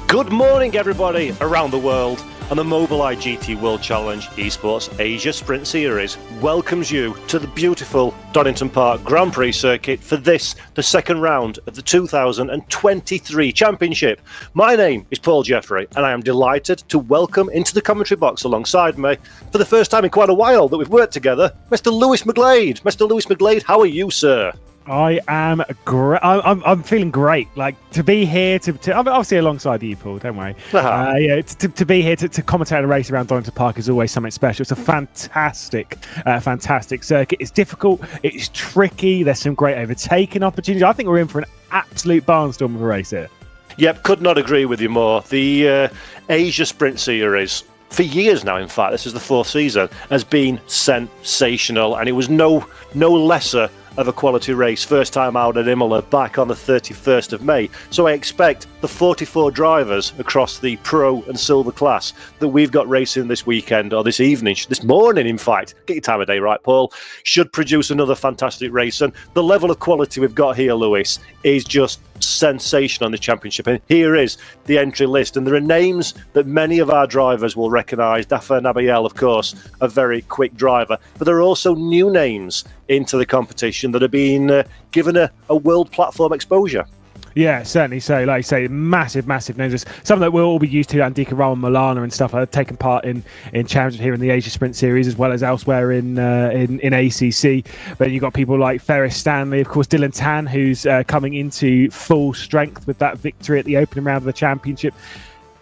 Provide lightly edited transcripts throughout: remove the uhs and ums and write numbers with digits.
Good morning, everybody around the world, and the Mobileye GT World Challenge Esports Asia Sprint Series welcomes you to the beautiful Donington Park Grand Prix circuit for the second round of the 2023 Championship. My name is Paul Jeffrey, and I am delighted to welcome into the commentary box alongside me, for the first time in quite a while that we've worked together, Mr. Lewis McGlade. Mr. Lewis McGlade, how are you, sir? I am great. I'm feeling great. Like to be here, I'm obviously alongside you, Paul. Don't worry. To be here to commentate a race around Donington Park is always something special. It's a fantastic circuit. It's difficult. It's tricky. There's some great overtaking opportunities. I think we're in for an absolute barnstorm of a race here. Yep, could not agree with you more. The Asia Sprint Series, for years now, in fact, this is the fourth season, has been sensational, and it was no lesser of a quality race. First time out at Imola back on the 31st of May. So I expect the 44 drivers across the Pro and Silver class that we've got racing this weekend, or this evening, this morning in fact, get your time of day right, Paul, should produce another fantastic race. And the level of quality we've got here, Lewis, is just sensational on the championship. And here is the entry list, and there are names that many of our drivers will recognise. Dafa Nabayel, of course, a very quick driver, but there are also new names into the competition that are being given a world platform exposure. Yeah, certainly so. Like you say, massive names. There's some that we'll all be used to. Andika Raman Milana and stuff have taken part in challenges here in the Asia Sprint Series, as well as elsewhere in ACC. But you've got people like Ferris Stanley, of course, Dillan Tan, who's coming into full strength with that victory at the opening round of the championship.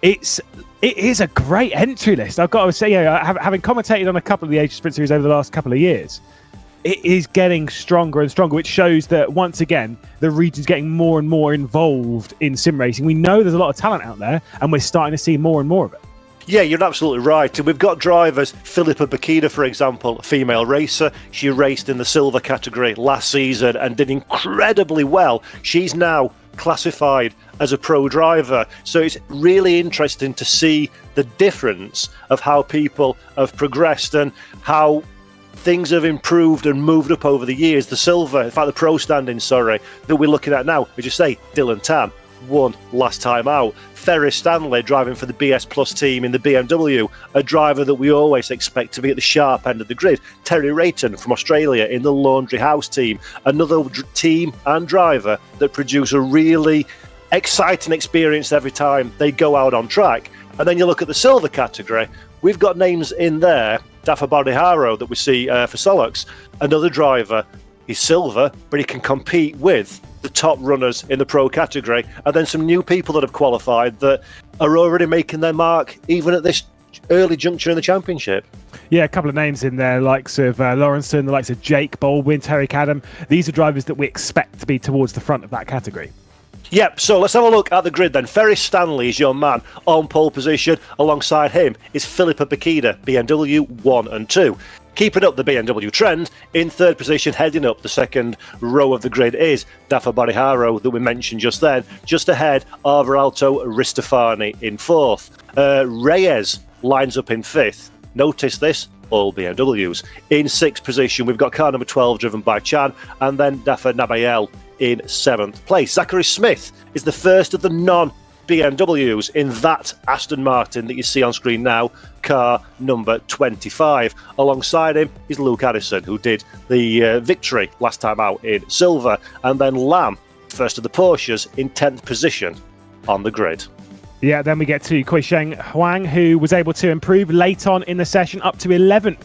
It is a great entry list. I've got to say, having commentated on a couple of the Asia Sprint Series over the last couple of years, it is getting stronger and stronger, which shows that, once again, the region's getting more and more involved in sim racing. We know there's a lot of talent out there, and we're starting to see more and more of it. Yeah, you're absolutely right. We've got drivers, Philippa Bakida, for example, a female racer. She raced in the silver category last season and did incredibly well. She's now classified as a pro driver. So it's really interesting to see the difference of how people have progressed and how things have improved and moved up over the years. The silver, in fact, the pro standing, that we're looking at now, as you say, Dillan Tan won last time out. Ferris Stanley driving for the BS Plus team in the BMW, a driver that we always expect to be at the sharp end of the grid. Terry Rayton from Australia in the Laundry House team, another team and driver that produce a really exciting experience every time they go out on track. And then you look at the silver category, we've got names in there. Dafa Bardiharo that we see for Solux, another driver. He's silver, but he can compete with the top runners in the pro category. And then some new people that have qualified that are already making their mark even at this early juncture in the championship. Yeah, a couple of names in there, likes of Lawrenson, the likes of Jake Baldwin, Terry Cadam. These are drivers that we expect to be towards the front of that category. Yep, so let's have a look at the grid then. Ferris Stanley is your man on pole position. Alongside him is Philippa Bakida, BMW 1 and 2. Keeping up the BMW trend, in third position, heading up the second row of the grid, is Dafa Bariharo, that we mentioned just then, just ahead of Alto Ristofani in fourth. Reyes lines up in fifth. Notice this, all BMWs. In sixth position, we've got car number 12 driven by Chan, and then Dafa Nabayel in seventh place. Zachary Smith is the first of the non-BMWs in that Aston Martin that you see on screen now, car number 25. Alongside him is Luke Addison, who did the victory last time out in silver, and then Lam, first of the Porsches, in 10th position on the grid. Yeah, then we get to Kuisheng Huang, who was able to improve late on in the session up to 11th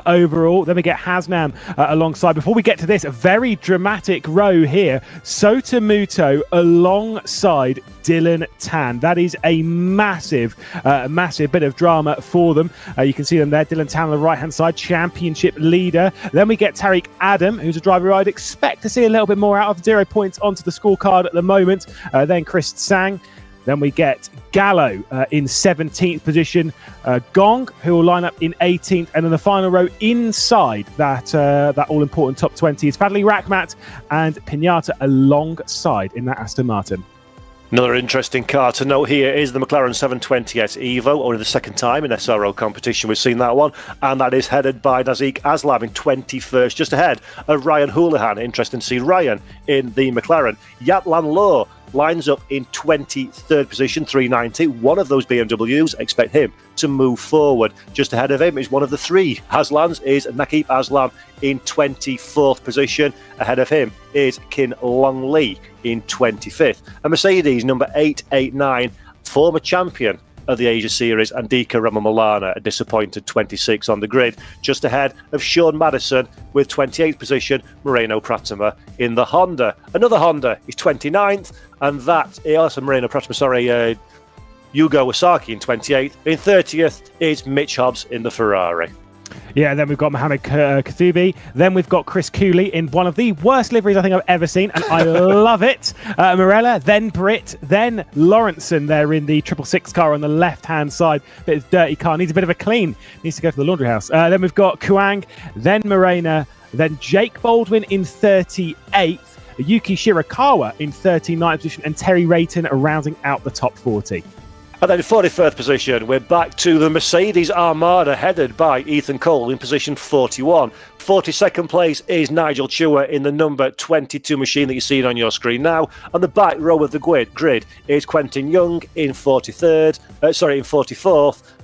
overall. Then we get Hasnam alongside. Before we get to this, a very dramatic row here. Sota Muto alongside Dillan Tan. That is a massive bit of drama for them. You can see them there. Dillan Tan on the right-hand side, championship leader. Then we get Tariq Adam, who's a driver I'd expect to see a little bit more out of. 0 points onto the scorecard at the moment. Then Chris Tsang. Then we get Gallo in 17th position, Gong, who will line up in 18th, and in the final row inside that all-important top 20 is Fadli Rakhmat and Pinata alongside in that Aston Martin. Another interesting car to note here is the McLaren 720S Evo, only the second time in SRO competition we've seen that one, and that is headed by Nazik Aslam in 21st, just ahead of Ryan Houlihan. Interesting to see Ryan in the McLaren. Yatlan Loh lines up in 23rd position, 390. One of those BMWs, expect him to move forward. Just ahead of him is one of the three Aslans, is Nakib Aslam in 24th position. Ahead of him is Kin Long Lee in 25th. A Mercedes number 889, former champion of the Asia Series, Andika Ramamalana, a disappointed 26 on the grid. Just ahead of Sean Madison with 28th position, Moreno Pratima in the Honda. Another Honda is 29th, and that is Moreno Pratima, Yugo Osaki in 28th. In 30th is Mitch Hobbs in the Ferrari. Yeah, then we've got Mohamed Kathubi. Then we've got Chris Cooley in one of the worst liveries I think I've ever seen, and I love it. Morella, then Britt, then Lawrenson there in the 666 car on the left-hand side. Bit of dirty car, needs a bit of a clean. Needs to go to the laundry house. Then we've got Kuang, then Morena, then Jake Baldwin in 38th, Yuki Shirakawa in 39th position, and Terry Rayton rounding out the top 40. And then in 41st position, we're back to the Mercedes Armada, headed by Ethan Cole in position 41. 42nd place is Nigel Chua in the number 22 machine that you're seeing on your screen now. On the back row of the grid is Quentin Young in 44th.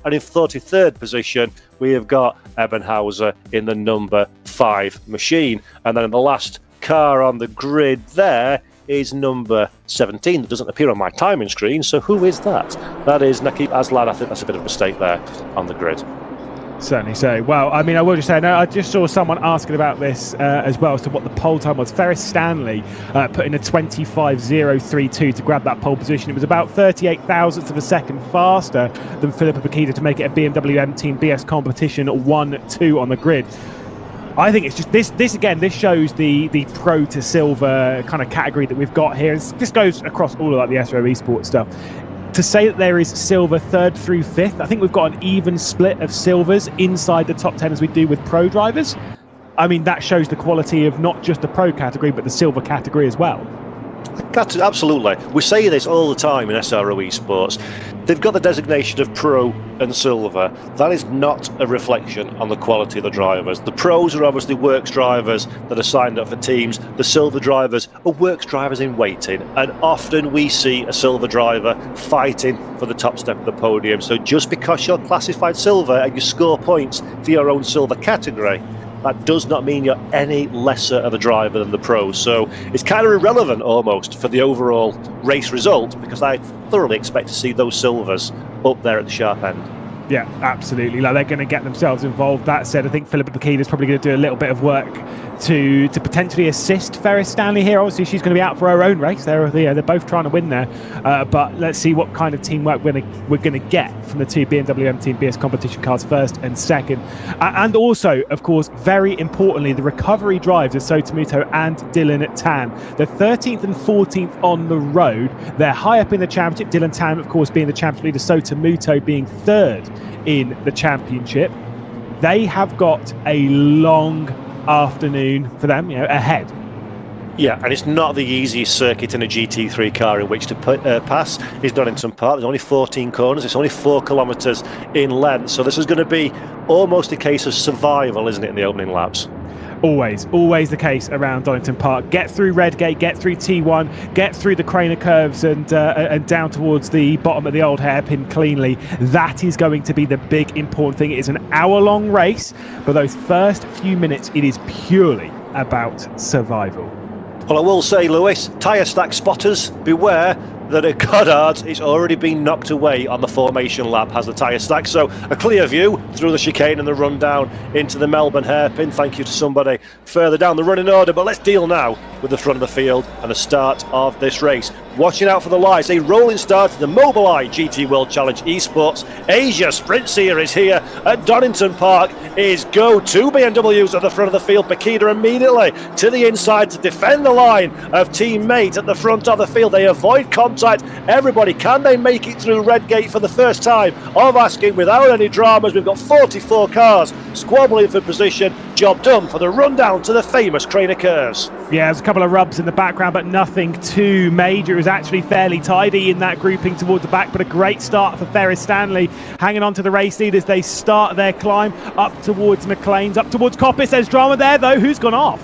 And in 43rd position, we have got Eben Hauser in the number 5 machine. And then in the last car on the grid there is number 17. That doesn't appear on my timing screen, so who is that? That is Nakib Aslan. I think that's a bit of a mistake there on the grid. Certainly so. Well, I mean, I will just say, no, I just saw someone asking about this as well as to what the pole time was. Ferris Stanley put in a 25.032 to grab that pole position. It was about 38 thousandths of a second faster than Philippa Bakita to make it a BMW M Team BS competition 1-2 on the grid. I think it's just this shows the pro to silver kind of category that we've got here. This goes across all of like the SRO Esports stuff. To say that there is silver 3rd through 5th, I think we've got an even split of silvers inside the top 10 as we do with pro drivers. I mean, that shows the quality of not just the pro category, but the silver category as well. Absolutely. We say this all the time in SRO Esports. They've got the designation of pro and silver. That is not a reflection on the quality of the drivers. The pros are obviously works drivers that are signed up for teams. The silver drivers are works drivers in waiting. And often we see a silver driver fighting for the top step of the podium. So just because you're classified silver and you score points for your own silver category, that does not mean you're any lesser of a driver than the pros. So it's kind of irrelevant almost for the overall race result, because I thoroughly expect to see those silvers up there at the sharp end. Yeah, absolutely. Like, they're going to get themselves involved. That said, I think Philippa Bakita is probably going to do a little bit of work to potentially assist Ferris Stanley here. Obviously, she's going to be out for her own race. They're both trying to win there. But let's see what kind of teamwork we're going to get from the two BMW M Team BS competition cars, first and second. And also, of course, very importantly, the recovery drives of Sotomuto and Dillan Tan. The 13th and 14th on the road. They're high up in the championship. Dillan Tan, of course, being the championship leader. Sotomuto being 3rd in the championship. They have got a long afternoon for them, ahead. Yeah, and it's not the easiest circuit in a GT3 car in which to pass is Donington Park. There's only 14 corners. It's only 4 kilometres in length. So this is going to be almost a case of survival, isn't it, in the opening laps? Always the case around Donington Park. Get through Redgate, get through T1, get through the Craner curves and down towards the bottom of the old hairpin cleanly. That is going to be the big important thing. It is an hour-long race, but those first few minutes, it is purely about survival. Well, I will say, Lewis, tyre stack spotters, beware that at Goddard's it's already been knocked away on the formation lap, has the tyre stack. So a clear view through the chicane and the run down into the Melbourne hairpin. Thank you to somebody further down the running order. But let's deal now with the front of the field and the start of this race. Watching out for the lights, a rolling start to the Mobileye GT World Challenge Esports Asia Sprint Series here at Donington Park is go. 2 BMWs at the front of the field. Bakita immediately to the inside to defend the line of teammate at the front of the field. They avoid contact. Everybody, can they make it through Redgate for the first time of asking without any dramas? We've got 44 cars squabbling for position. Job done for the rundown to the famous Craner curves. Yeah, there's a couple of rubs in the background, but nothing too major. It was actually fairly tidy in that grouping towards the back, but a great start for Ferris Stanley, hanging on to the race lead as they start their climb up towards McLean's, up towards Coppice. There's drama there, though. Who's gone off?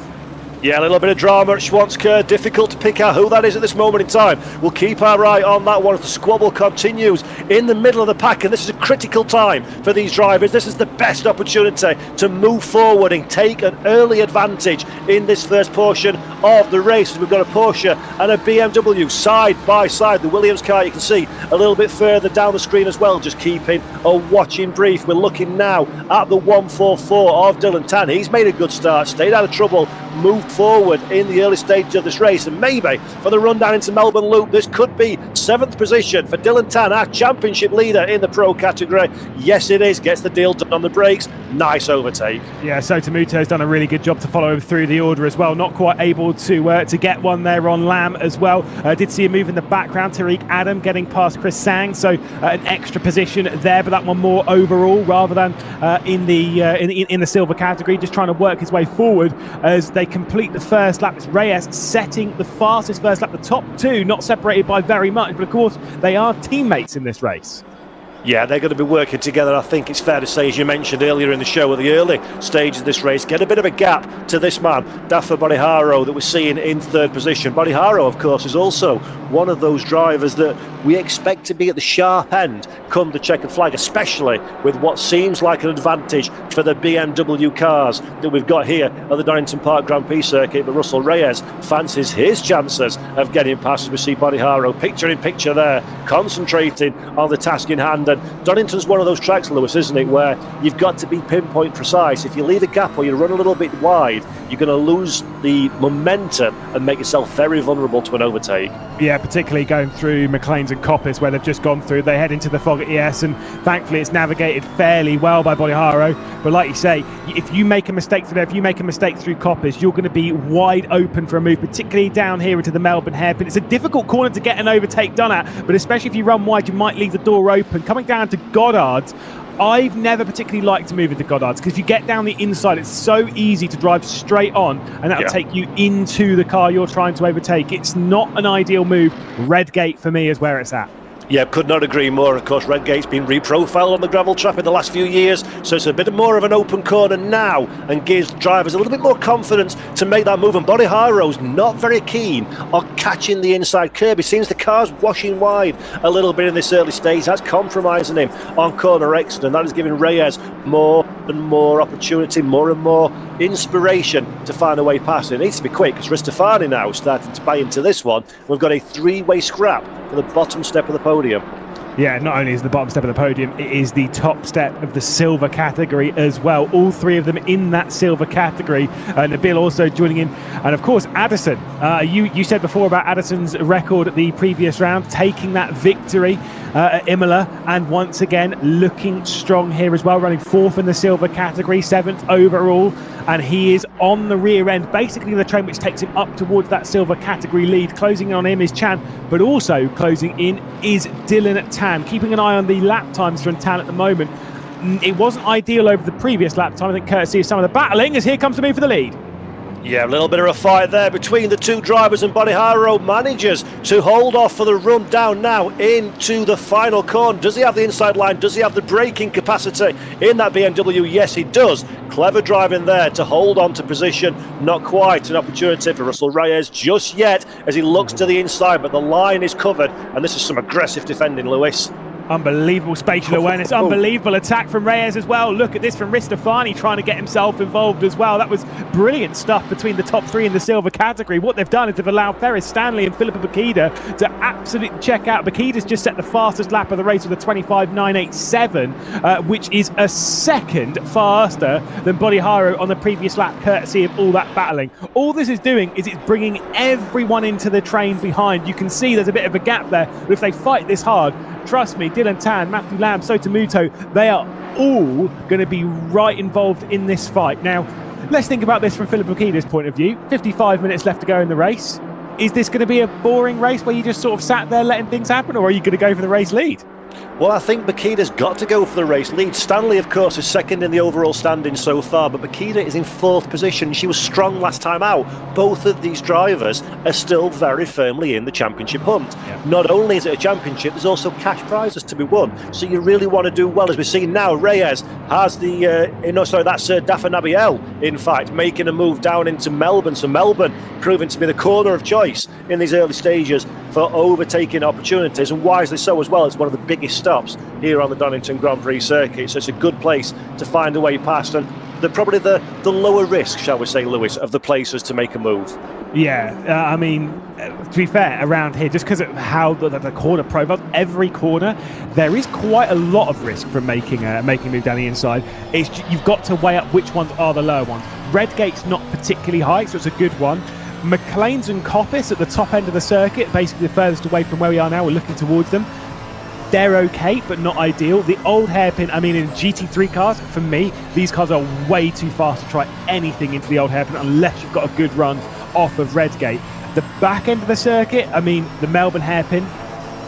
Yeah, a little bit of drama at Schwanzker. Difficult to pick out who that is at this moment in time. We'll keep our eye on that one as the squabble continues in the middle of the pack, and this is a critical time for these drivers. This is the best opportunity to move forward and take an early advantage in this first portion of the race. We've got a Porsche and a BMW side by side. The Williams car you can see a little bit further down the screen as well, just keeping a watching brief. We're looking now at the 144 of Dillan Tan. He's made a good start, stayed out of trouble, moved forward in the early stages of this race, and maybe for the run down into Melbourne Loop this could be 7th position for Dillan Tan, our championship leader in the pro category. Yes, it is. Gets the deal done on the brakes. Nice overtake. Yeah, Sotomuto's done a really good job to follow him through the order as well. Not quite able to get one there on Lamb as well. Did see a move in the background. Tariq Adam getting past Chris Sang, so an extra position there, but that one more overall rather than in the silver category. Just trying to work his way forward as they complete the first lap. It's Reyes setting the fastest first lap. The top two not separated by very much, but of course they are teammates in this race. Yeah, they're going to be working together. I think it's fair to say, as you mentioned earlier in the show, at the early stage of this race, get a bit of a gap to this man, Dafa Bodiharo, that we're seeing in 3rd position. Bodiharo, of course, is also one of those drivers that we expect to be at the sharp end come the checkered flag, especially with what seems like an advantage for the BMW cars that we've got here at the Donington Park Grand Prix circuit. But Russell Reyes fancies his chances of getting past, as we see Bodiharo picture in picture there, concentrating on the task in hand. And Donington's one of those tracks, Lewis, isn't it, where you've got to be pinpoint precise. If you leave a gap or you run a little bit wide, you're going to lose the momentum and make yourself very vulnerable to an overtake. Yeah, particularly going through McLean's and Coppice, where they've just gone through. They head into the fog at ES, and thankfully it's navigated fairly well by Bodiharo. But like you say, if you make a mistake through there, if you make a mistake through Coppice, you're going to be wide open for a move, particularly down here into the Melbourne hairpin. It's a difficult corner to get an overtake done at, but especially if you run wide, you might leave the door open. Coming down to Goddard's, I've never particularly liked to move into Goddard's because you get down the inside, it's so easy to drive straight on, and that'll take you into the car you're trying to overtake. It's not an ideal move. Redgate for me is where it's at. Yeah, could not agree more. Of course, Redgate's been reprofiled on the gravel trap in the last few years, so it's a bit more of an open corner now and gives drivers a little bit more confidence to make that move. And Bodiharo's not very keen on catching the inside curb. He seems the car's washing wide a little bit in this early stage. That's compromising him on corner exit, and that is giving Reyes more and more opportunity, more and more inspiration to find a way past. It needs to be quick because Ristofani now is starting to buy into this one. We've got a 3-way scrap for the bottom step of the podium. Yeah, not only is the bottom step of the podium, it is the top step of the silver category as well. All three of them in that silver category. Nabil also joining in. And of course, Addison. You said before about Addison's record at the previous round, taking that victory at Imola, and once again looking strong here as well, running 4th in the silver category, 7th overall, and he is on the rear end, basically the train which takes him up towards that silver category lead. Closing in on him is Chan, but also closing in is Dillan Tan. Keeping an eye on the lap times for Tan at the moment. It wasn't ideal over the previous lap time, I think, courtesy of some of the battling, as here comes the move for the lead. Yeah, a little bit of a fight there between the two drivers, and Bodiharo manages to hold off for the run down now into the final corner. Does he have the inside line? Does he have the braking capacity in that BMW? Yes, he does. Clever driving there to hold on to position. Not quite an opportunity for Russell Reyes just yet as he looks to the inside, but the line is covered, and this is some aggressive defending, Lewis. Unbelievable spatial awareness, unbelievable attack from Reyes as well. Look at this from Ristofani trying to get himself involved as well. That was brilliant stuff between the top three in the silver category. What they've done is they've allowed Ferris Stanley and Philippa Bakida to absolutely check out. Bakida's just set the fastest lap of the race with a 25.987, which is a second faster than Bodiharo on the previous lap, courtesy of all that battling. All this is doing is it's bringing everyone into the train behind. You can see there's a bit of a gap there, but if they fight this hard, trust me, Dillan Tan, Matthew Lamb, Sotomuto, they are all going to be right involved in this fight. Now, let's think about this from Philip Bakida's point of view. 55 minutes left to go in the race. Is this going to be a boring race where you just sort of sat there letting things happen, or are you going to go for the race lead? Well, I think Bakida's got to go for the race lead. Stanley, of course, is second in the overall standing so far, but Bakida is in 4th position. She was strong last time out. Both of these drivers are still very firmly in the championship hunt. Yeah. Not only is it a championship, there's also cash prizes to be won. So you really want to do well. As we're seeing now, Reyes has the, that's Dafa Nabiel, in fact, making a move down into Melbourne. So Melbourne proving to be the corner of choice in these early stages for overtaking opportunities, and wisely so as well. It's one of the biggest stops here on the Donington Grand Prix circuit, so it's a good place to find a way past, and they're probably the lower risk, shall we say, Lewis, of the places to make a move. Yeah, I mean, to be fair, around here, just because of how the corner profiles, every corner, there is quite a lot of risk from making a move down the inside. You've got to weigh up which ones are the lower ones. Redgate's not particularly high, so it's a good one. McLean's and Coppice at the top end of the circuit, basically the furthest away from where we are now, we're looking towards them. They're okay, but not ideal. The old hairpin, I mean, in GT3 cars, for me, these cars are way too fast to try anything into the old hairpin unless you've got a good run off of Redgate. The back end of the circuit, I mean, the Melbourne hairpin,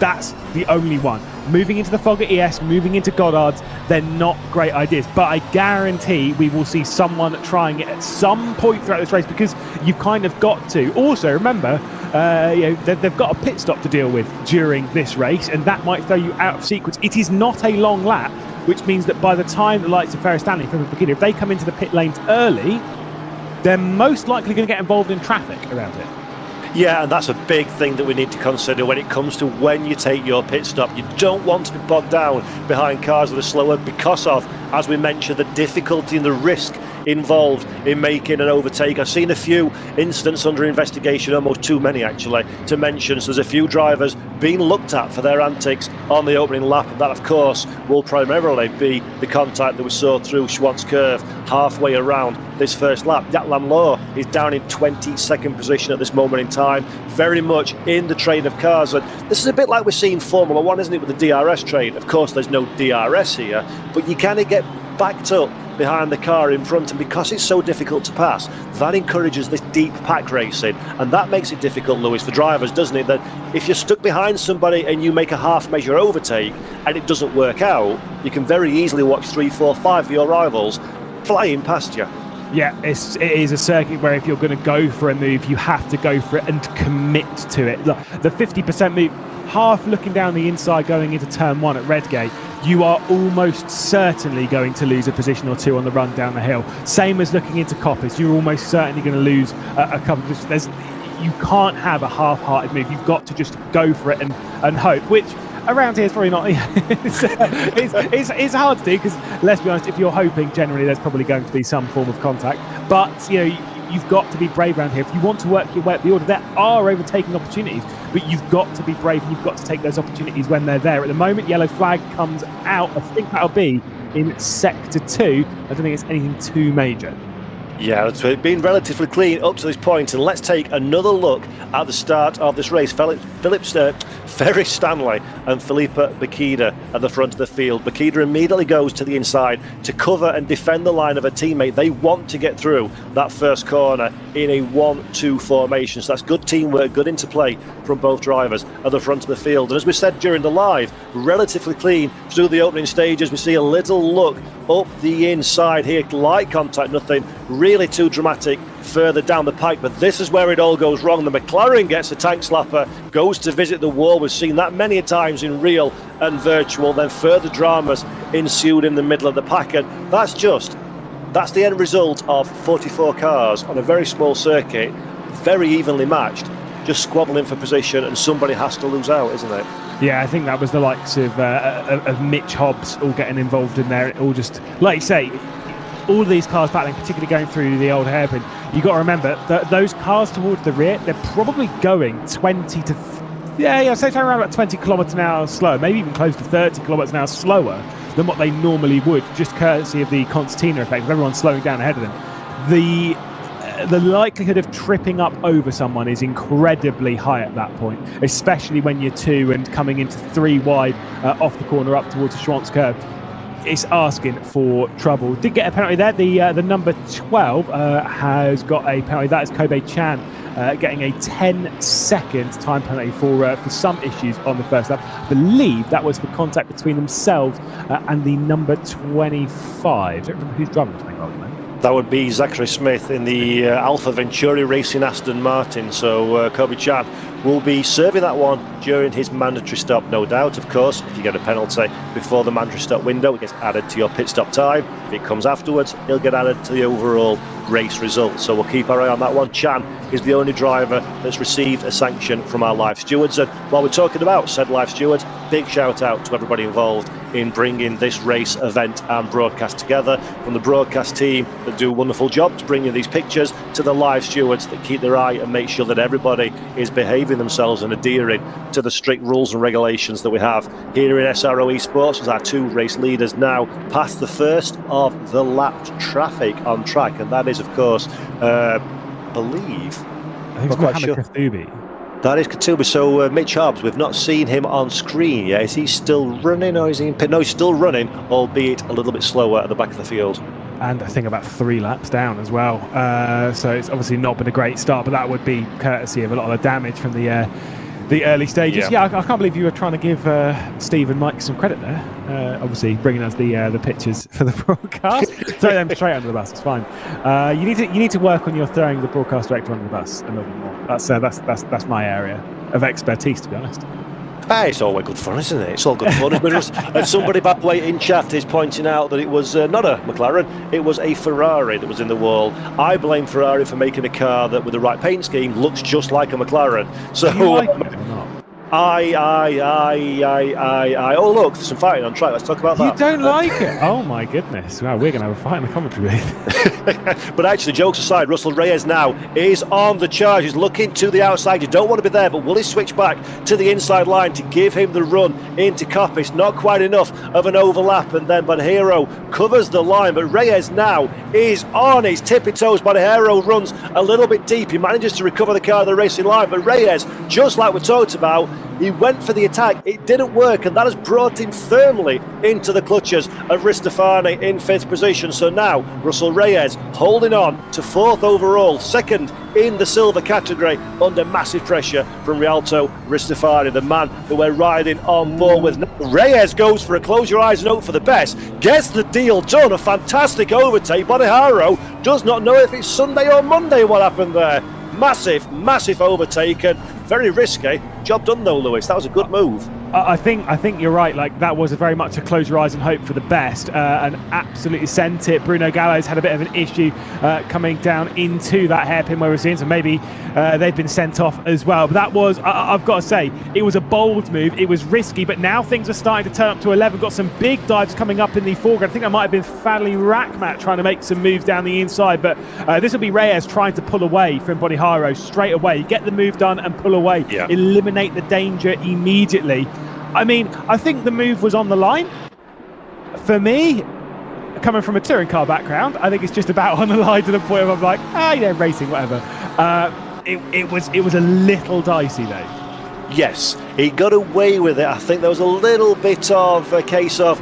that's the only one. Moving into the Fogger ES, moving into Goddard's, they're not great ideas. But I guarantee we will see someone trying it at some point throughout this race, because you've kind of got to. Also, remember, they've got a pit stop to deal with during this race, and that might throw you out of sequence. It is not a long lap, which means that by the time the likes of Ferris Stanley, if they come into the pit lanes early, they're most likely going to get involved in traffic around it. Yeah, and that's a big thing that we need to consider when it comes to when you take your pit stop. You don't want to be bogged down behind cars that are slower because of, as we mentioned, the difficulty and the risk involved in making an overtake. I've seen a few incidents under investigation, almost too many actually, to mention. So there's a few drivers being looked at for their antics on the opening lap, and that of course will primarily be the contact that we saw through Schwartz Curve halfway around this first lap. Yatlan Law is down in 22nd position at this moment in time, very much in the train of cars. And this is a bit like we're seeing Formula One, isn't it, with the DRS train? Of course there's no DRS here, but you kind of get backed up behind the car in front, and because it's so difficult to pass, that encourages this deep pack racing, and that makes it difficult, Lewis, for drivers, doesn't it? That if you're stuck behind somebody and you make a half measure overtake and it doesn't work out, you can very easily watch 3, 4, 5 of your rivals flying past you. Yeah, it is a circuit where if you're going to go for a move, you have to go for it and commit to it. The 50% move, half looking down the inside going into turn 1 at Redgate, you are almost certainly going to lose a position or two on the run down the hill. Same as looking into Coppice, you're almost certainly going to lose a couple of positions. You can't have a half-hearted move. You've got to just go for it and hope, which around here is probably not. It's hard to do, because let's be honest, if you're hoping, generally there's probably going to be some form of contact. But you've got to be brave around here. If you want to work your way up the order, there are overtaking opportunities, but you've got to be brave and you've got to take those opportunities when they're there. At the moment, yellow flag comes out. I think that'll be in sector 2. I don't think it's anything too major. Yeah, it's been relatively clean up to this point, and let's take another look at the start of this race. Ferris Stanley and Philippa Bakida at the front of the field. Bakida immediately goes to the inside to cover and defend the line of her teammate. They want to get through that first corner in a 1-2 formation, so that's good teamwork, good interplay from both drivers at the front of the field. And as we said during the live, relatively clean through the opening stages. We see a little look up the inside here, light contact, nothing really too dramatic further down the pike, but this is where it all goes wrong. The McLaren gets a tank slapper, goes to visit the wall. We've seen that many a times in real and virtual. Then further dramas ensued in the middle of the pack, and that's the end result of 44 cars on a very small circuit, very evenly matched, just squabbling for position, and somebody has to lose out, isn't it? Yeah, I think that was the likes of Mitch Hobbs all getting involved in there. It all just, like you say, all of these cars battling, particularly going through the old hairpin. You've got to remember that those cars towards the rear, they're probably going 20 to, say around about 20 kilometres an hour slower, maybe even close to 30 kilometres an hour slower than what they normally would, just courtesy of the concertina effect of everyone slowing down ahead of them. The likelihood of tripping up over someone is incredibly high at that point, especially when you're 2 and coming into 3 wide off the corner up towards the Schwartz Curve. It's asking for trouble. Did get a penalty there. The number 12 has got a penalty. That is Kobe Chan getting a 10-second time penalty for some issues on the first lap. I believe that was for contact between themselves and the number 25. I don't remember who's driving the 25 at the moment. That would be Zachary Smith in the Alpha Venturi Racing Aston Martin. So Kobe Chan will be serving that one during his mandatory stop, no doubt. Of course, if you get a penalty before the mandatory stop window, it gets added to your pit stop time. If it comes afterwards, it'll get added to the overall race result. So we'll keep our eye on that one. Chan is the only driver that's received a sanction from our live stewards. And while we're talking about said live stewards, big shout out to everybody involved in bringing this race event and broadcast together, from the broadcast team that do a wonderful job to bring you these pictures, to the live stewards that keep their eye and make sure that everybody is behaving themselves and adhering to the strict rules and regulations that we have here in SRO Esports, as our two race leaders now pass the first of the lapped traffic on track. And that is, of course, I think it's Mohamed Kathubi. That is Katuba. So Mitch Hobbs, we've not seen him on screen yet. Is he still running, or is he in pit? No, he's still running, albeit a little bit slower at the back of the field. And I think about 3 laps down as well. So it's obviously not been a great start, but that would be courtesy of a lot of the damage from the early stages. Yeah, I can't believe you were trying to give Steve and Mike some credit there. Obviously bringing us the pictures for the broadcast. Throw them straight under the bus. It's fine. You need to work on your throwing the broadcast director under the bus a little bit more. That's my area of expertise, to be honest. It's all good fun, isn't it? It's all good fun. And somebody, by the way, in chat is pointing out that it was not a McLaren, it was a Ferrari that was in the wall. I blame Ferrari for making a car that, with the right paint scheme, looks just like a McLaren. So, do you like it or not? Oh, look, there's some fighting on track. Let's talk about that. You don't like it? Oh, my goodness. Wow, we're going to have a fight in the commentary booth. But actually, jokes aside, Russell Reyes now is on the charge. He's looking to the outside. You don't want to be there, but will he switch back to the inside line to give him the run into Coppice? Not quite enough of an overlap, and then Banhero covers the line. But Reyes now is on his tippy toes. Banhero runs a little bit deep. He manages to recover the car at the racing line. But Reyes, just like we talked about, he went for the attack, it didn't work, and that has brought him firmly into the clutches of Ristofani in 5th position. So now Russell Reyes holding on to 4th overall, 2nd in the silver category, under massive pressure from Rialto Ristofani, the man that we're riding on board with. Reyes goes for a close your eyes and hope for the best, gets the deal done, a fantastic overtake. Banhero does not know if it's Sunday or Monday what happened there. Massive overtake, and very risky. Job done though, Lewis. That was a good move. I think you're right. Like, that was very much a close your eyes and hope for the best, and absolutely sent it. Bruno Gallo's had a bit of an issue coming down into that hairpin where we're seeing, so maybe they've been sent off as well. But that was, I've got to say, it was a bold move. It was risky, but now things are starting to turn up to 11. Got some big dives coming up in the foreground. I think that might have been Fadley Rackmat trying to make some moves down the inside, but this will be Reyes trying to pull away from Boniharo straight away. Get the move done and pull away. Yeah. Eliminate the danger immediately. I mean, I think the move was on the line. For me, coming from a touring car background, I think it's just about on the line to the point where I'm like, racing, whatever. It was a little dicey though. Yes, he got away with it. I think there was a little bit of a case of,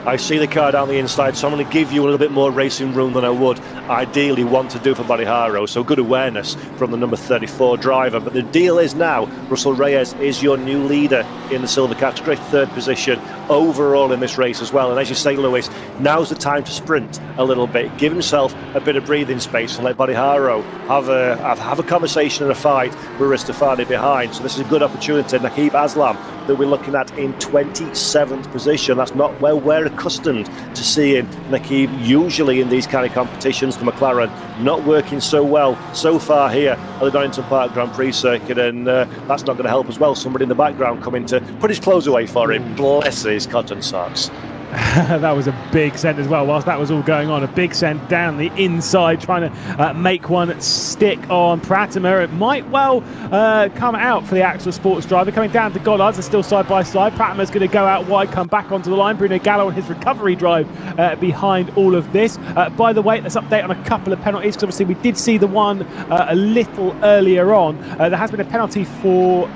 I see the car down the inside, so I'm going to give you a little bit more racing room than I would ideally want to do for Banhero. So good awareness from the number 34 driver. But the deal is now, Russell Reyes is your new leader in the silver category, 3rd position overall in this race as well. And as you say, Lewis, now's the time to sprint a little bit, give himself a bit of breathing space, and let Banhero have a conversation and a fight with Ristofani behind. So this is a good opportunity. Nakib Aslam that we're looking at in 27th position. That's not where we're accustomed to seeing Nakib usually in these kind of competitions. The McLaren not working so well so far here at the Donington Park Grand Prix circuit, and that's not going to help as well. Somebody in the background coming to put his clothes away for him. Bless his cotton socks. That was a big send as well. Whilst that was all going on, a big send down the inside, trying to make one stick on Pratimer. It might well come out for the Axel Sports driver. Coming down to Gollards, they're still side by side. Pratimer's going to go out wide, come back onto the line. Bruno Gallo on his recovery drive behind all of this. By the way, let's update on a couple of penalties, because obviously we did see the one a little earlier on. There has been a penalty for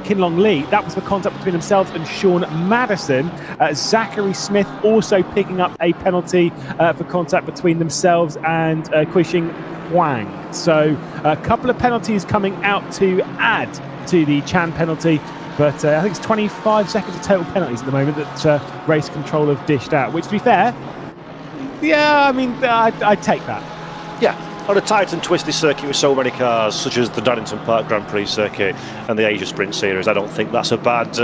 Kinlong Lee. That was for contact between themselves and Sean Madison. Zachary Smith also picking up a penalty for contact between themselves and Quishing Huang. So a couple of penalties coming out to add to the Chan penalty. But I think it's 25 seconds of total penalties at the moment that Race Control have dished out, which, to be fair, yeah, I mean, I'd take that. Yeah, on a tight and twisty circuit with so many cars, such as the Donington Park Grand Prix circuit and the Asia Sprint Series, I don't think that's a bad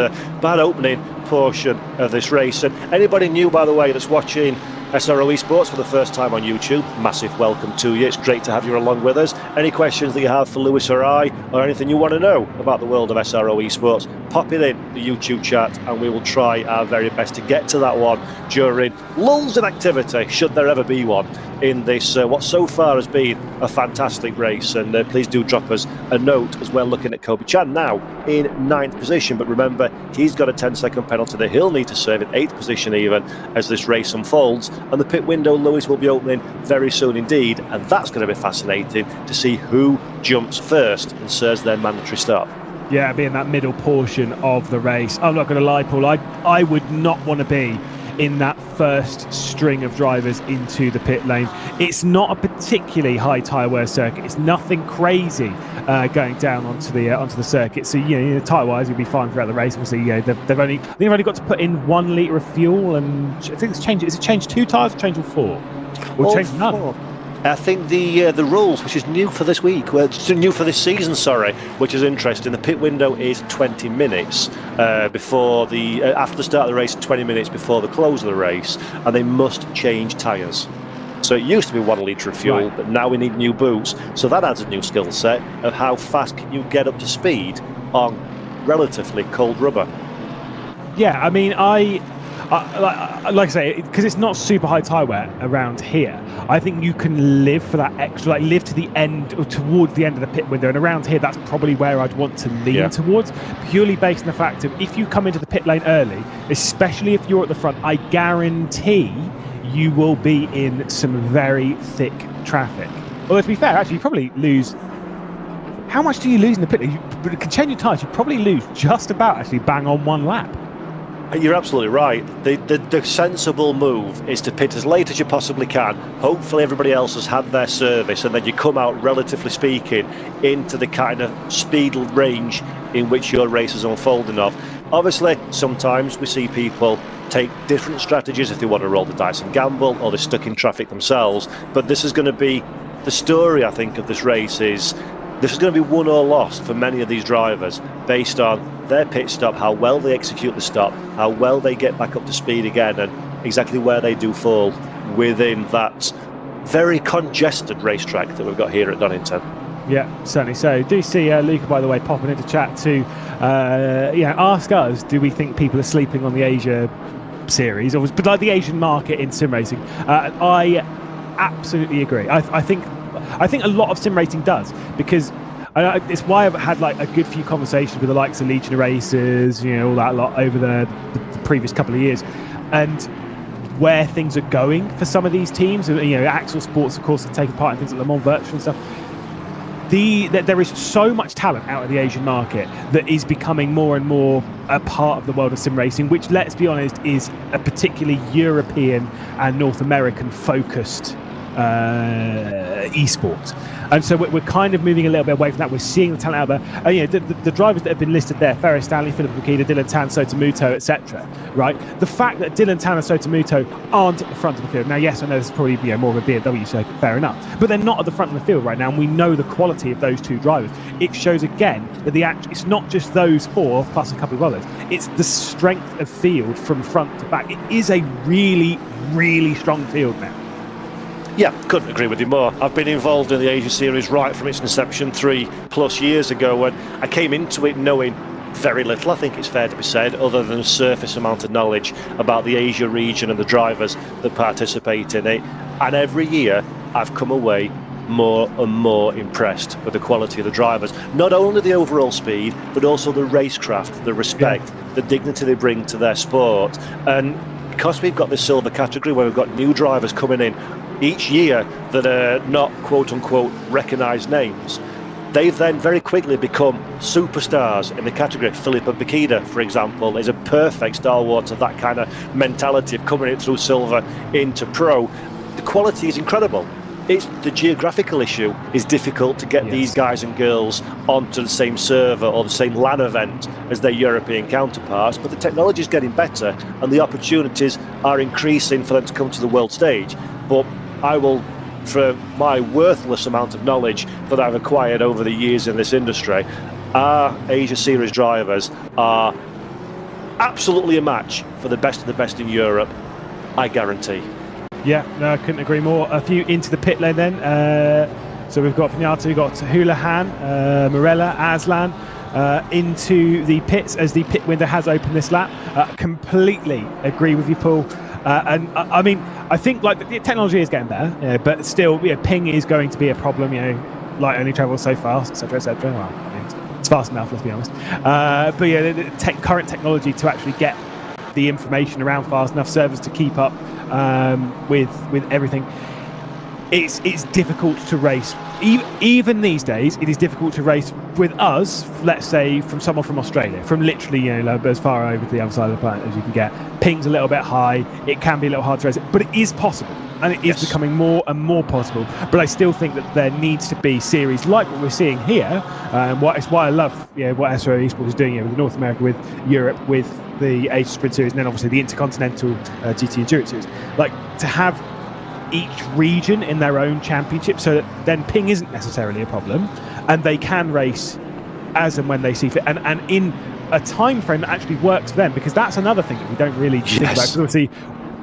opening portion of this race. And anybody new, by the way, that's watching SRO Esports for the first time on YouTube, massive welcome to you. It's great to have you along with us. Any questions that you have for Lewis or I, or anything you want to know about the world of SRO Esports, pop it in the YouTube chat and we will try our very best to get to that one during lulls in activity, should there ever be one, in this what so far has been a fantastic race. And please do drop us a note as well, looking at Kobe Chan now in 9th position, but remember, he's got a 10-second penalty that he'll need to serve in 8th position even as this race unfolds. And the pit window, Lewis, will be opening very soon indeed, and that's going to be fascinating to see who jumps first and serves their mandatory stop. Yeah, be in that middle portion of the race. I'm not going to lie, Paul, I would not want to be in that first string of drivers into the pit lane. It's not a particularly high tyre wear circuit. It's nothing crazy going down onto the circuit. So the tyre wise, you'll be fine throughout the race. Obviously, they've only got to put in 1 litre of fuel, and I think it's changed. Is it changed 2 tyres or changed all 4? Or changed none? I think the rules, which is new for this week, new for this season, sorry, which is interesting. The pit window is 20 minutes before after the start of the race, 20 minutes before the close of the race, and they must change tyres. So it used to be 1 litre of fuel, right, but now we need new boots. So that adds a new skill set of how fast can you get up to speed on relatively cold rubber. Yeah, I mean, like I say, because it's not super high tyre wear around here, I think you can live for that extra, live to the end or towards the end of the pit window. And around here, that's probably where I'd want to lean towards, purely based on the fact of if you come into the pit lane early, especially if you're at the front, I guarantee you will be in some very thick traffic. Although, to be fair, actually, you probably lose. How much do you lose in the pit lane? You can change your tyres, you probably lose just about actually bang on 1 lap. You're absolutely right. The sensible move is to pit as late as you possibly can. Hopefully everybody else has had their service, and then you come out, relatively speaking, into the kind of speed range in which your race is unfolding of. Obviously, sometimes we see people take different strategies if they want to roll the dice and gamble, or they're stuck in traffic themselves. But this is going to be the story, I think, of this race is this is going to be won or lost for many of these drivers based on their pit stop, how well they execute the stop, how well they get back up to speed again, and exactly where they do fall within that very congested racetrack that we've got here at Donington. Yeah, certainly so. Do see Luca, by the way, popping into chat to ask us, do we think people are sleeping on the Asia series, or but like the Asian market in sim racing? I absolutely agree. I think a lot of sim racing does, because it's why I've had like a good few conversations with the likes of Legion of Racers, all that lot over the previous couple of years, and where things are going for some of these teams. Axel Sports, of course, have taken part in things like Le Mans Virtual and stuff. There is so much talent out of the Asian market that is becoming more and more a part of the world of sim racing, which, let's be honest, is a particularly European and North American focused esports. And so we're kind of moving a little bit away from that. We're seeing the talent out there. The drivers that have been listed there, Ferris Stanley, Philip Makita, Dillan Tan, Sotomuto, etc. Right? The fact that Dillan Tan and Sotomuto aren't at the front of the field. Now, yes, I know this is probably more of a BMW circuit, fair enough. But they're not at the front of the field right now, and we know the quality of those two drivers. It shows again that it's not just those 4 plus a couple of others. It's the strength of field from front to back. It is a really, really strong field now. Yeah, couldn't agree with you more. I've been involved in the Asia Series right from its inception 3+ years ago, and I came into it knowing very little, I think it's fair to be said, other than a surface amount of knowledge about the Asia region and the drivers that participate in it. And every year I've come away more and more impressed with the quality of the drivers. Not only the overall speed, but also the racecraft, the respect, the dignity they bring to their sport. And because we've got this silver category where we've got new drivers coming in each year that are not quote-unquote recognised names, They've then very quickly become superstars in the category. Filippo Bacchida, for example, is a perfect stalwart of that kind of mentality of coming in through silver into pro. The quality is incredible. It's the geographical issue is difficult to get these guys and girls onto the same server or the same LAN event as their European counterparts, but the technology is getting better and the opportunities are increasing for them to come to the world stage. But I will, for my worthless amount of knowledge that I've acquired over the years in this industry, our Asia Series drivers are absolutely a match for the best of the best in Europe, I guarantee. Yeah, no, I couldn't agree more. A few into the pit lane then. So we've got Pinata, we've got Houlihan, Morella, Aslan into the pits as the pit window has opened this lap. Completely agree with you, Paul. And I mean, I think like the technology is getting better, but still, ping is going to be a problem. Light only travels so fast, etc., etc. Well, I mean, it's fast enough, let's be honest. But yeah, the current technology to actually get the information around fast enough servers to keep up with everything. It's difficult to race. Even these days, it is difficult to race with us, let's say, from someone from Australia, from literally, as far over to the other side of the planet as you can get. Ping's a little bit high. It can be a little hard to race it, but it is possible. And it is becoming more and more possible. But I still think that there needs to be series like what we're seeing here. It's why I love what SRO Esports is doing here with North America, with Europe, with the Asia Sprint Series, and then obviously the Intercontinental GT Endurance Series. Like, to have each region in their own championship so that then ping isn't necessarily a problem and they can race as and when they see fit and in a time frame that actually works for them, because that's another thing that we don't really think about. Because obviously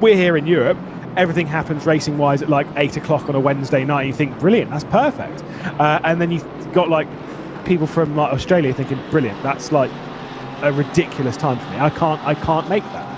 we're here in Europe, everything happens racing wise at like 8 o'clock on a Wednesday night. You think, brilliant, that's perfect. And then you've got like people from like Australia thinking, brilliant, that's like a ridiculous time for me. I can't make that.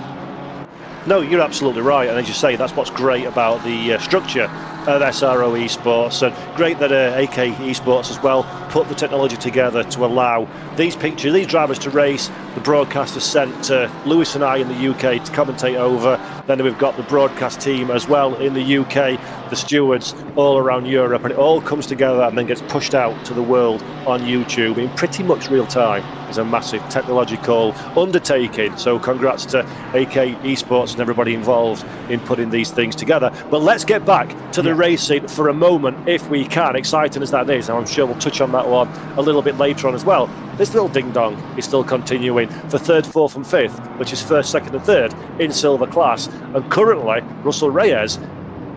No, you're absolutely right, and as you say, that's what's great about the structure of SRO Esports, and great that AK Esports as well put the technology together to allow these drivers to race. The broadcasters sent to Lewis and I in the UK to commentate over. Then we've got the broadcast team as well in the UK, the stewards all around Europe, and it all comes together and then gets pushed out to the world on YouTube in pretty much real time. It's a massive technological undertaking, so congrats to AK Esports and everybody involved in putting these things together. But let's get back to the racing for a moment, if we can, exciting as that is, and I'm sure we'll touch on that one a little bit later on as well. This little ding-dong is still continuing for 3rd, 4th and 5th, which is 1st, 2nd and 3rd in silver class, and currently Russell Reyes,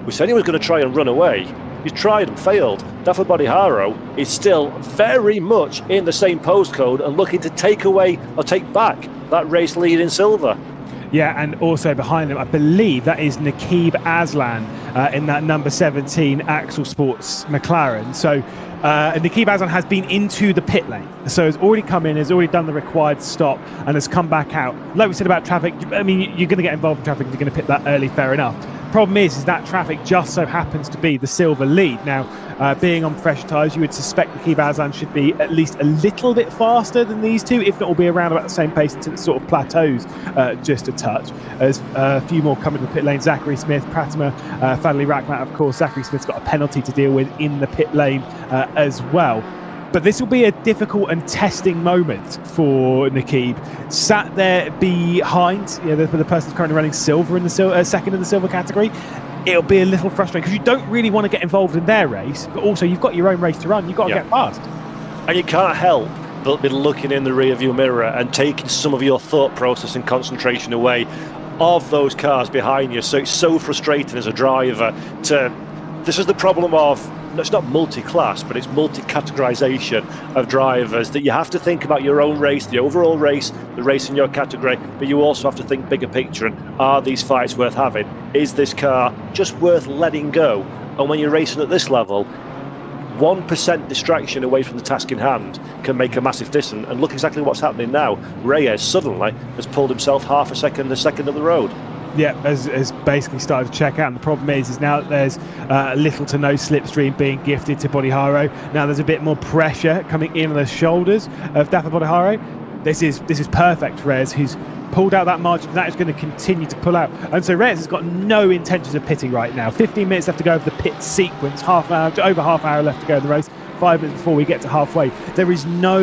who said he was going to try and run away, he's tried and failed. Dafa Bodiharo is still very much in the same postcode and looking to take away or take back that race lead in silver. Yeah, and also behind them, I believe that is Nakib Aslan in that number 17 Axel Sports McLaren. So Nakib Aslan has been into the pit lane, so has already come in, has already done the required stop, and has come back out. Like we said about traffic, I mean, you're going to get involved in traffic if you're going to pit that early, fair enough. Problem is that traffic just so happens to be the silver lead. Now, being on fresh tyres, you would suspect the Nakib Aslan should be at least a little bit faster than these two, if not will be around about the same pace until it sort of plateaus just a touch. There's a few more coming to the pit lane. Zachary Smith, Pratima, Fadley Rackmat, of course. Zachary Smith's got a penalty to deal with in the pit lane as well. But this will be a difficult and testing moment for Nakib. Sat there behind, the person's currently running silver in the second in the silver category. It'll be a little frustrating because you don't really want to get involved in their race, but also you've got your own race to run. You've got to get past. And you can't help but be looking in the rearview mirror and taking some of your thought process and concentration away of those cars behind you. So it's so frustrating as a driver to. This is the problem of. It's not multi-class, but it's multi-categorization of drivers, that you have to think about your own race, the overall race, the race in your category, but you also have to think bigger picture. And are these fights worth having? Is this car just worth letting go? And when you're racing at this level, 1% distraction away from the task in hand can make a massive difference. And look exactly what's happening now. Reyes suddenly has pulled himself half a second of the road. Yeah, has basically started to check out, and the problem is now that there's little to no slipstream being gifted to Bodiharo. Now there's a bit more pressure coming in on the shoulders of Dafa Bodiharo. This is perfect for Reyes, who's pulled out that margin. That is going to continue to pull out, and so Reyes has got no intentions of pitting right now. 15 minutes left to go of the pit sequence. Over half hour left to go in the race. 5 minutes before we get to halfway, there is no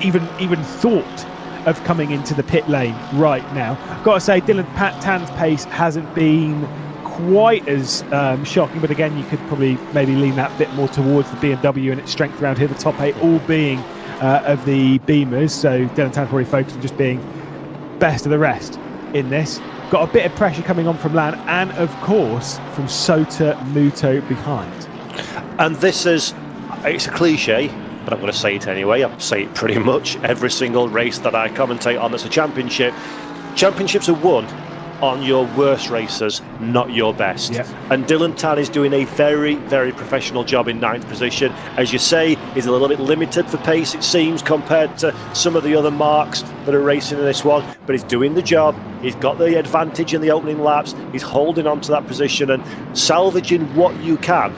even thought of coming into the pit lane right now. Got to say, Dillan Tan's pace hasn't been quite as shocking, but again, you could probably maybe lean that bit more towards the BMW and its strength around here, the top 8 all being of the Beamers. So Dillan Tan's probably focused on just being best of the rest in this. Got a bit of pressure coming on from Lan and of course from Sota Muto behind. And this is, it's a cliche, but I'm going to say it anyway. I say it pretty much every single race that I commentate on that's a championship. Championships are won on your worst racers, not your best. Yep. And Dillan Tan is doing a very, very professional job in 9th position. As you say, he's a little bit limited for pace, it seems, compared to some of the other marks that are racing in this one. But he's doing the job. He's got the advantage in the opening laps. He's holding on to that position and salvaging what you can,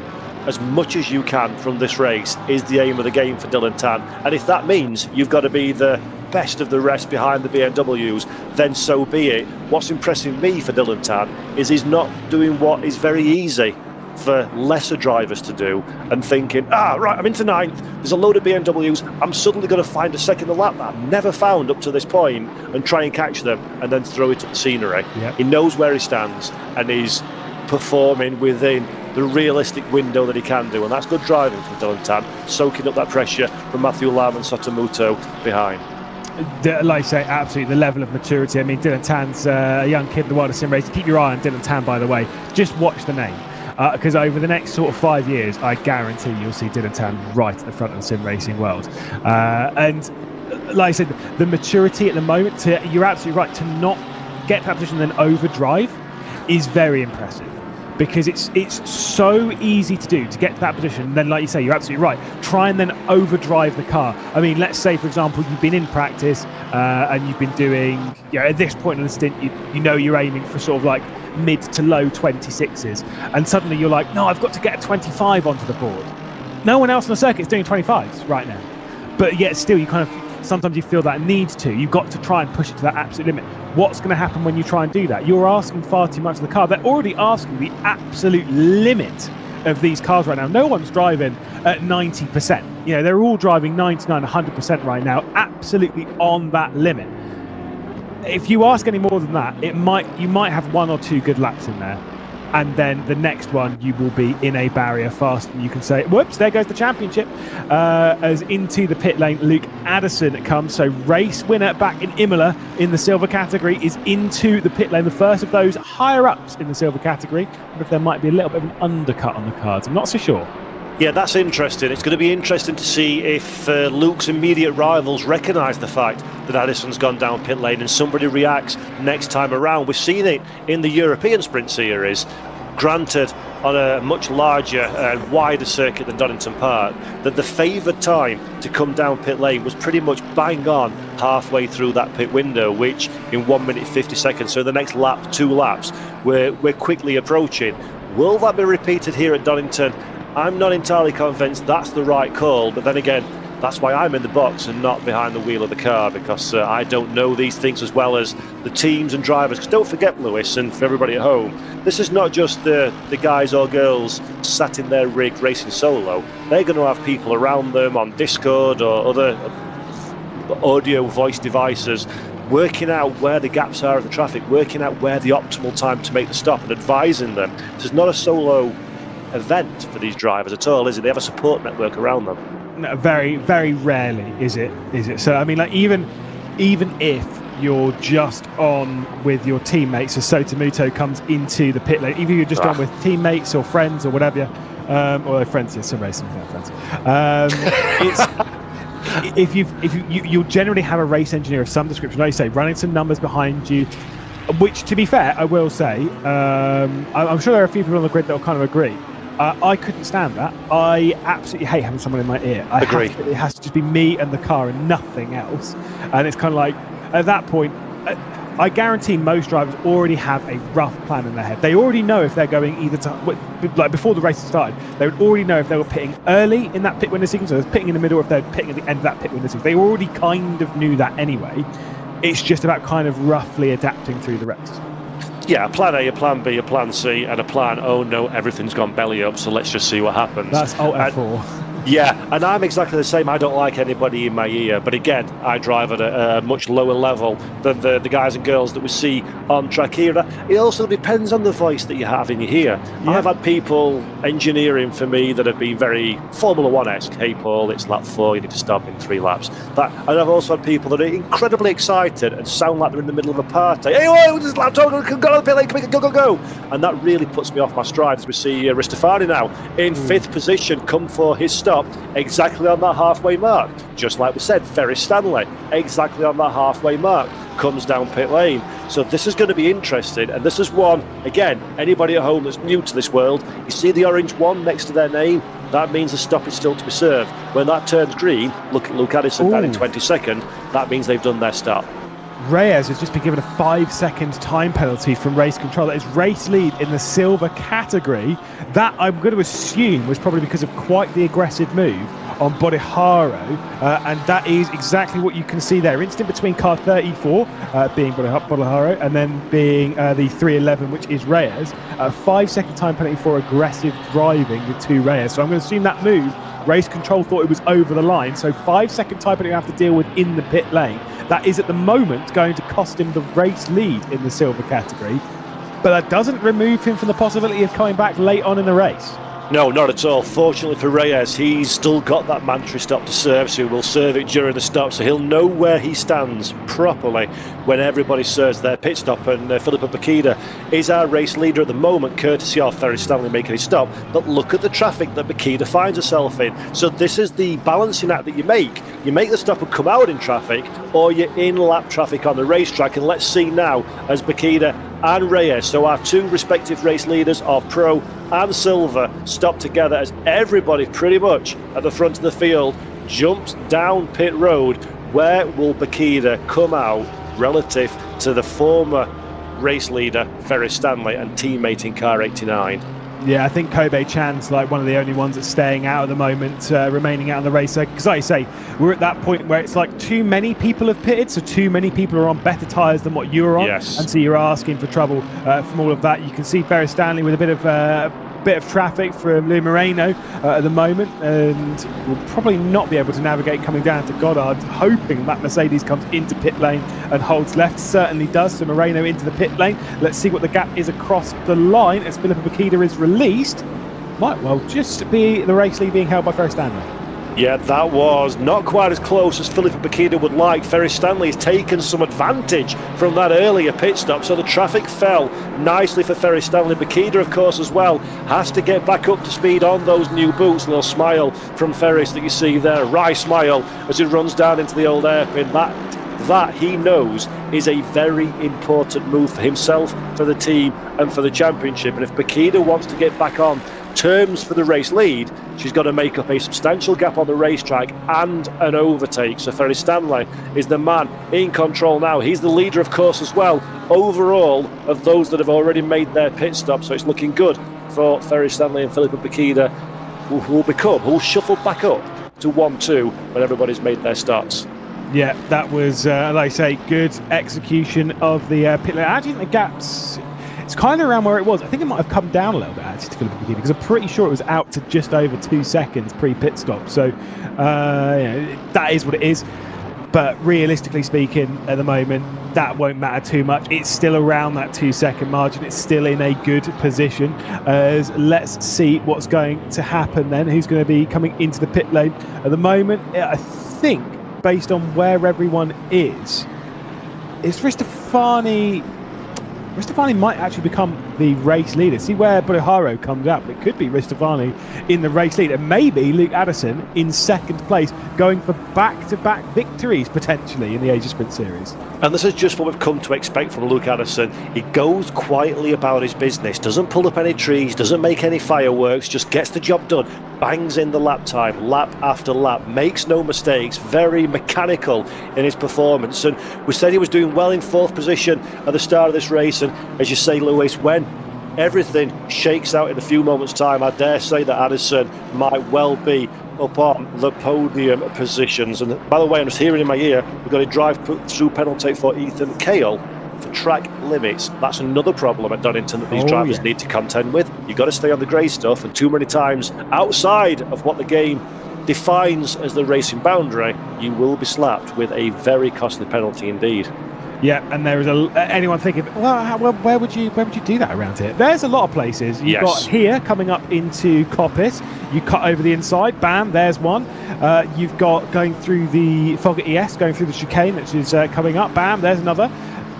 as much as you can from this race, is the aim of the game for Dillan Tan. And if that means you've got to be the best of the rest behind the BMWs, then so be it. What's impressing me for Dillan Tan is he's not doing what is very easy for lesser drivers to do and thinking, right, I'm into 9th, there's a load of BMWs, I'm suddenly going to find a second lap that I've never found up to this point and try and catch them and then throw it at the scenery. Yep. He knows where he stands and he's performing within the realistic window that he can do, and that's good driving from Dillan Tan, soaking up that pressure from Matthew Lam and Sota Muto behind. Like I say, absolutely the level of maturity. I mean, Dillan Tan's a young kid in the world of sim racing. Keep your eye on Dillan Tan, by the way. Just watch the name, because over the next sort of 5 years, I guarantee you'll see Dillan Tan right at the front of the sim racing world. And like I said, the maturity at the moment, you're absolutely right, to not get to that position and then overdrive is very impressive. Because it's so easy to do, to get to that position, and then, like you say, you're absolutely right, try and then overdrive the car. I mean, let's say, for example, you've been in practice and you've been doing, at this point in the stint, you know you're aiming for sort of like mid to low 26s, and suddenly you're like, no, I've got to get a 25 onto the board. No one else on the circuit is doing 25s right now. But yet still, you kind of, sometimes you feel that need to. You've got to try and push it to that absolute limit. What's going to happen when you try and do that? You're asking far too much of the car. They're already asking the absolute limit of these cars right now. No one's driving at 90%. They're all driving 99, 100% right now, absolutely on that limit. If you ask any more than that, you might have 1 or 2 good laps in there. And then the next one, you will be in a barrier fast, and you can say, whoops, there goes the championship. As into the pit lane, Luke Addison comes. So race winner back in Imola in the silver category is into the pit lane. The first of those higher ups in the silver category. But if there might be a little bit of an undercut on the cards, I'm not so sure. Yeah, that's interesting. It's going to be interesting to see if Luke's immediate rivals recognise the fact that Addison's gone down pit lane and somebody reacts next time around. We've seen it in the European Sprint Series, granted on a much larger and wider circuit than Donington Park, that the favoured time to come down pit lane was pretty much bang on halfway through that pit window, which in 1 minute 50 seconds, so the next lap, 2 laps, we're quickly approaching. Will that be repeated here at Donington? I'm not entirely convinced that's the right call, but then again, that's why I'm in the box and not behind the wheel of the car, because I don't know these things as well as the teams and drivers. Because don't forget, Lewis, and for everybody at home, this is not just the guys or girls sat in their rig racing solo. They're going to have people around them on Discord or other audio voice devices working out where the gaps are in the traffic, working out where the optimal time to make the stop and advising them. This is not a solo event for these drivers at all, is it? They have a support network around them. No, very, very rarely is it. So I mean, like even if you're just on with your teammates, so Sota Muto comes into the pit lane, even if you're just on with teammates or friends or whatever, or friends, yeah, some racing friends. If you'll generally have a race engineer of some description, like you say, running some numbers behind you, which, to be fair, I will say, I'm sure there are a few people on the grid that will kind of agree. I couldn't stand that. I absolutely hate having someone in my ear. Agree. It has to just be me and the car and nothing else. And it's kind of like, at that point, I guarantee most drivers already have a rough plan in their head. They already know if they're going either to, like before the race started, they would already know if they were pitting early in that pit window sequence, or pitting in the middle, or if they're pitting at the end of that pit window sequence. They already kind of knew that anyway. It's just about kind of roughly adapting through the race. Yeah, a plan A, a plan B, a plan C, and a plan, oh no, everything's gone belly up, so let's just see what happens. That's Alt F4. Yeah, and I'm exactly the same. I don't like anybody in my ear, but again, I drive at a much lower level than the guys and girls that we see on track here. It also depends on the voice that you have in your ear. Yeah. I've had people engineering for me that have been very Formula One-esque. Hey, Paul, it's lap 4, you need to stop in 3 laps. And I've also had people that are incredibly excited and sound like they're in the middle of a party. Hey, whoa, this lap, go on the pit lane, go. And that really puts me off my stride, as we see Ristofani now in 5th position, come for his stop exactly on that halfway mark. Just like we said, Ferry Stanley, exactly on that halfway mark, comes down pit lane. So this is going to be interesting, and this is one, again, anybody at home that's new to this world, you see the orange 1 next to their name, that means the stop is still to be served. When that turns green, look at Luke Addison down in 22nd, that means they've done their stop. Reyes has just been given a 5-second time penalty from race control. That is race lead in the silver category. That, I'm going to assume, was probably because of quite the aggressive move on Bodiharo, and that is exactly what you can see there. Instant between car 34, being Bodiharo, and then being the 311, which is Reyes. 5-second time penalty for aggressive driving with 2 Reyes. So I'm going to assume that move, race control thought it was over the line, so 5-second time penalty you have to deal with in the pit lane. That is at the moment going to cost him the race lead in the silver category, but that doesn't remove him from the possibility of coming back late on in the race. No, not at all. Fortunately for Reyes, he's still got that mandatory stop to serve, so he'll serve it during the stop, so he'll know where he stands properly when everybody serves their pit stop. And Filippo Bacchida is our race leader at the moment, courtesy of Ferry Stanley making his stop. But look at the traffic that Bacchida finds herself in. So this is the balancing act that you make. You make the stop and come out in traffic, or you're in lap traffic on the racetrack. And let's see now as Bacchida and Reyes, so our 2 respective race leaders of Pro and Silver, stop together as everybody pretty much at the front of the field jumps down pit road. Where will Bacchida come out relative to the former race leader Ferry Stanley and teammate in car 89? Yeah, I think Kobe Chan's like one of the only ones that's staying out at the moment, remaining out on the race. Because like I say, we're at that point where it's like too many people have pitted, so too many people are on better tyres than what you're on. Yes. And so you're asking for trouble from all of that. You can see Ferry Stanley with a bit of traffic from Lou Moreno at the moment, and will probably not be able to navigate coming down to Goddard, hoping that Mercedes comes into pit lane and holds left. Certainly does. So Moreno into the pit lane. Let's see what the gap is across the line as Filippo Bacchida is released. Might well just be the race lead being held by Ferry Stanley. Yeah, that was not quite as close as Filippo Bacchida would like. Ferry Stanley has taken some advantage from that earlier pit stop, so the traffic fell nicely for Ferry Stanley. Bacchida, of course, as well, has to get back up to speed on those new boots. A little smile from Ferris that you see there, wry smile as he runs down into the old airpin. That he knows is a very important move for himself, for the team and for the championship. And if Bacchida wants to get back on terms for the race lead, she's got to make up a substantial gap on the racetrack and an overtake. So Ferry Stanley is the man in control now. He's the leader, of course, as well, overall, of those that have already made their pit stop. So it's looking good for Ferry Stanley and Filippo Bacchida, who will shuffle back up to 1-2 when everybody's made their stops. Yeah, that was, like I say, good execution of the pit lane. I think the gaps, it's kind of around where it was. I think it might have come down a little bit actually to Filippo Bacchida, because I'm pretty sure it was out to just over 2 seconds pre-pit stop. So that is what it is. But realistically speaking, at the moment, that won't matter too much. It's still around that 2-second margin. It's still in a good position. As let's see what's going to happen then. Who's going to be coming into the pit lane at the moment? I think, based on where everyone is Ristofani. Ristofani might actually become the race leader. See where Bodiharo comes out, but it could be Ristofani in the race lead, and maybe Luke Addison in second place, going for back-to-back victories potentially in the Asia Sprint Series. And this is just what we've come to expect from Luke Addison. He goes quietly about his business, doesn't pull up any trees, doesn't make any fireworks, just gets the job done, bangs in the lap time, lap after lap, makes no mistakes, very mechanical in his performance. And we said he was doing well in 4th position at the start of this race, and as you say, Lewis, when everything shakes out in a few moments' time, I dare say that Addison might well be up on the podium positions. And by the way, I'm just hearing in my ear, we've got a drive-through penalty for Ethan Cale for track limits. That's another problem at Donington that these drivers need to contend with. You've got to stay on the grey stuff, and too many times outside of what the game defines as the racing boundary, you will be slapped with a very costly penalty indeed. Yeah, and there is anyone thinking, well, where would you do that around here? There's a lot of places. You've got here coming up into Coppice. You cut over the inside, bam, there's one. You've got going through the Fogger ES, going through the chicane, which is coming up, bam, there's another.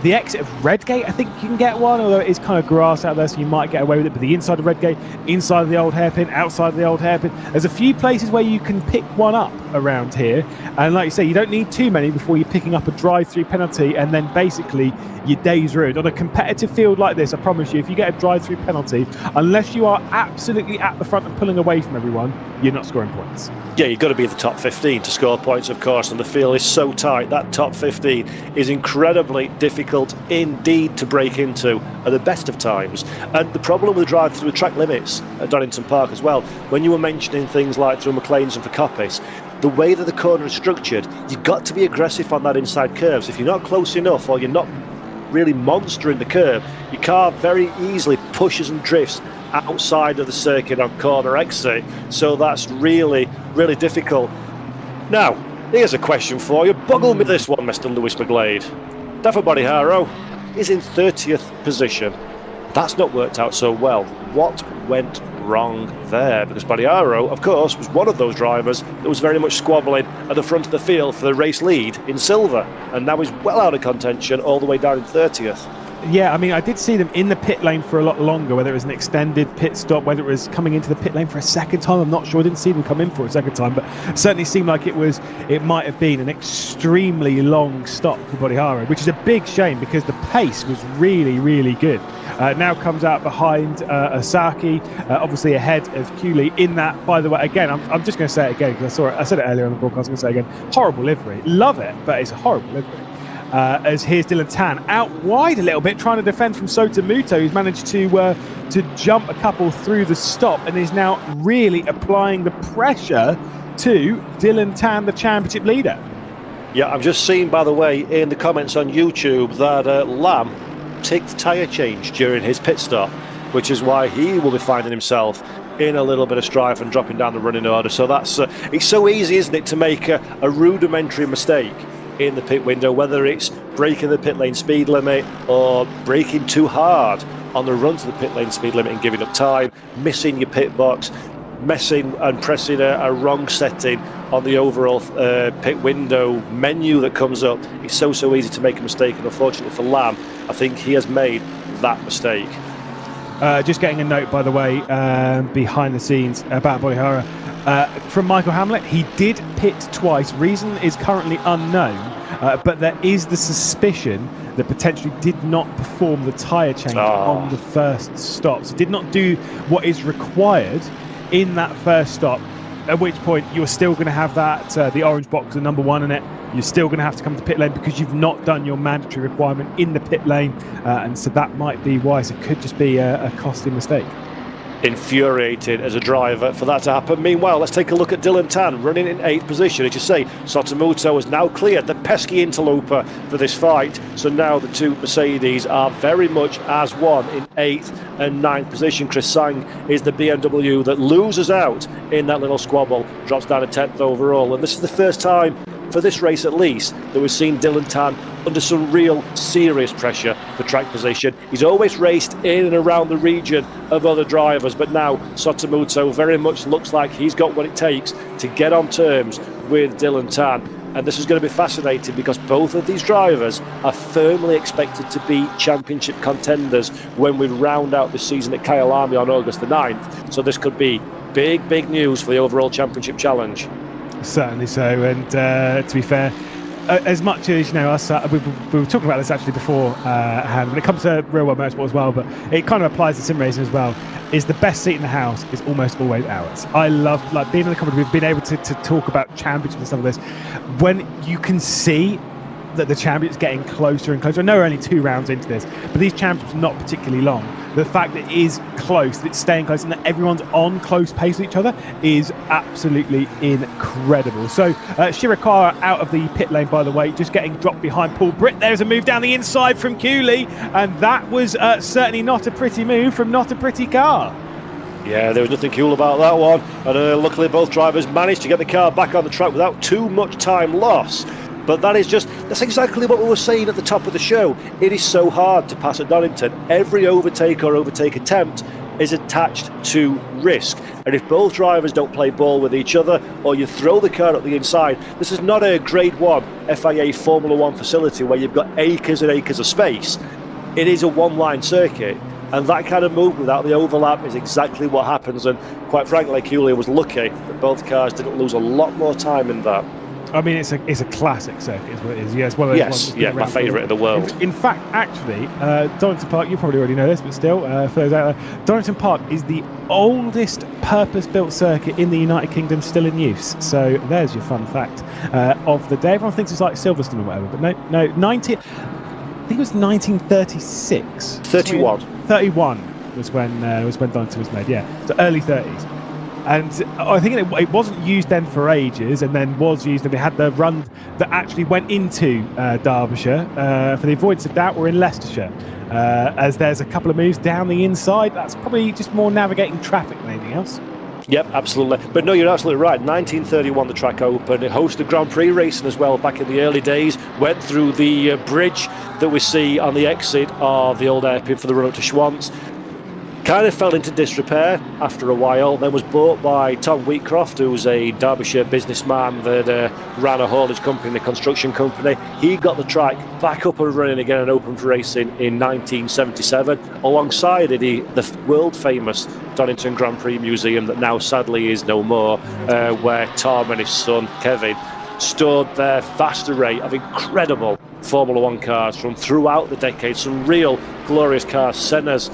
The exit of Redgate, I think you can get one, although it is kind of grass out there, so you might get away with it. But the inside of Redgate, inside of the old hairpin, outside of the old hairpin, there's a few places where you can pick one up around here. And like you say, you don't need too many before you're picking up a drive-through penalty, and then basically your day's ruined. On a competitive field like this, I promise you, if you get a drive-through penalty, unless you are absolutely at the front and pulling away from everyone, you're not scoring points. Yeah, you've got to be in the top 15 to score points, of course, and the field is so tight. That top 15 is incredibly difficult indeed to break into at the best of times. And the problem with the drive through the track limits at Donington Park as well, when you were mentioning things like through McLean's and for Coppice, the way that the corner is structured, you've got to be aggressive on that inside curve. So if you're not close enough or you're not really monstering the curve, your car very easily pushes and drifts outside of the circuit on corner exit. So that's really, really difficult. Now, here's a question for you. Boggle me this one, Mr. Lewis McGlade. Dafa Bodiharo is in 30th position. That's not worked out so well. What went wrong there? Because Bodiharo, of course, was one of those drivers that was very much squabbling at the front of the field for the race lead in silver, and now he's well out of contention all the way down in 30th. Yeah, I mean, I did see them in the pit lane for a lot longer, whether it was an extended pit stop, whether it was coming into the pit lane for a second time. I'm not sure. I didn't see them come in for a second time, but it certainly seemed like it might have been an extremely long stop for Bodiharo, which is a big shame because the pace was really, really good. Now comes out behind Osaki, obviously ahead of Cooley in that, by the way, again, I'm just going to say it again because I said it earlier on the broadcast, I'm going to say it again, horrible livery. Love it, but it's a horrible livery. As here's Dillan Tan out wide a little bit, trying to defend from Sotomuto, who's managed to jump a couple through the stop and is now really applying the pressure to Dillan Tan, the championship leader. Yeah, I've just seen, by the way, in the comments on YouTube that Lamb ticked tyre change during his pit stop, which is why he will be finding himself in a little bit of strife and dropping down the running order. So that's it's so easy, isn't it, to make a rudimentary mistake in the pit window, whether it's breaking the pit lane speed limit or braking too hard on the run to the pit lane speed limit and giving up time, missing your pit box, messing and pressing a wrong setting on the overall pit window menu that comes up. It's so easy to make a mistake, and unfortunately for Lamb, I think he has made that mistake. Just getting a note, by the way, behind the scenes about Bodiharo. From Michael Hamlet, he did pit twice. Reason is currently unknown, but there is the suspicion that potentially did not perform the tyre change on the first stop. So did not do what is required in that first stop, at which point you're still going to have that, the orange box, the number one in it. You're still going to have to come to pit lane because you've not done your mandatory requirement in the pit lane. And so that might be why. So it could just be a costly mistake. Infuriated as a driver for that to happen. Meanwhile, let's take a look at Dillan Tan running in 8th position. As you say, Sotomuto has now cleared the pesky interloper for this fight. So now the two Mercedes are very much as one in 8th and 9th position. Chris Sang is the BMW that loses out in that little squabble, drops down to 10th overall. And this is the first time for this race at least that we've seen Dillan Tan under some real serious pressure for track position. He's always raced in and around the region of other drivers, but now Sotomuto very much looks like he's got what it takes to get on terms with Dillan Tan. And this is going to be fascinating because both of these drivers are firmly expected to be championship contenders when we round out the season at Kyalami on August the 9th. So this could be big news for the overall championship challenge. Certainly so, and to be fair, as much as, you know, us, we were talking about this actually before when it comes to real world motorsport as well, but it kind of applies to sim racing as well, is the best seat in the house is almost always ours. I love being in the company, we've been able to talk about championships and stuff like this, when you can see that the championship's getting closer and closer. I know we're only 2 rounds into this, but these championships are not particularly long. The fact that it is close, that it's staying close, and that everyone's on close pace with each other is absolutely incredible. So Shirakawa out of the pit lane, by the way, just getting dropped behind Paul Britt. There's a move down the inside from Cooley, and that was certainly not a pretty move from not a pretty car. Yeah, there was nothing cool about that one, and luckily both drivers managed to get the car back on the track without too much time lost. But that's exactly what we were saying at the top of the show. It is so hard to pass at Donington. Every overtake or overtake attempt is attached to risk, and if both drivers don't play ball with each other, or you throw the car up the inside, this is not a Grade 1 FIA Formula 1 facility where you've got acres and acres of space. It is a one-line circuit, and that kind of move without the overlap is exactly what happens. And quite frankly, Julia was lucky that both cars didn't lose a lot more time in that. I mean, it's a classic circuit, is what it is. Yeah, it's one of those ones yeah, my favourite in the world. In fact, actually, Donington Park, you probably already know this, but still, for those out there, Donington Park is the oldest purpose-built circuit in the United Kingdom still in use. So there's your fun fact of the day. Everyone thinks it's like Silverstone or whatever, but no, I think it was 1936. 31. 31 was when Donington was made. Yeah, so early 30s. And I think it wasn't used then for ages, and then was used, and they had the run that actually went into Derbyshire. For the avoidance of doubt, we're in Leicestershire, as there's a couple of moves down the inside. That's probably just more navigating traffic than anything else. Yep, absolutely. But no, you're absolutely right. 1931, the track opened. It hosted Grand Prix racing as well back in the early days. Went through the bridge that we see on the exit of the old airpin for the run up to Schwantz. Kind of fell into disrepair after a while, then was bought by Tom Wheatcroft, who was a Derbyshire businessman that ran a haulage company, a construction company. He got the track back up and running again and open for racing in 1977. Alongside it, the world famous Donington Grand Prix Museum that now sadly is no more, where Tom and his son Kevin stored their vast array of incredible Formula 1 cars from throughout the decade. Some real glorious cars. Senna's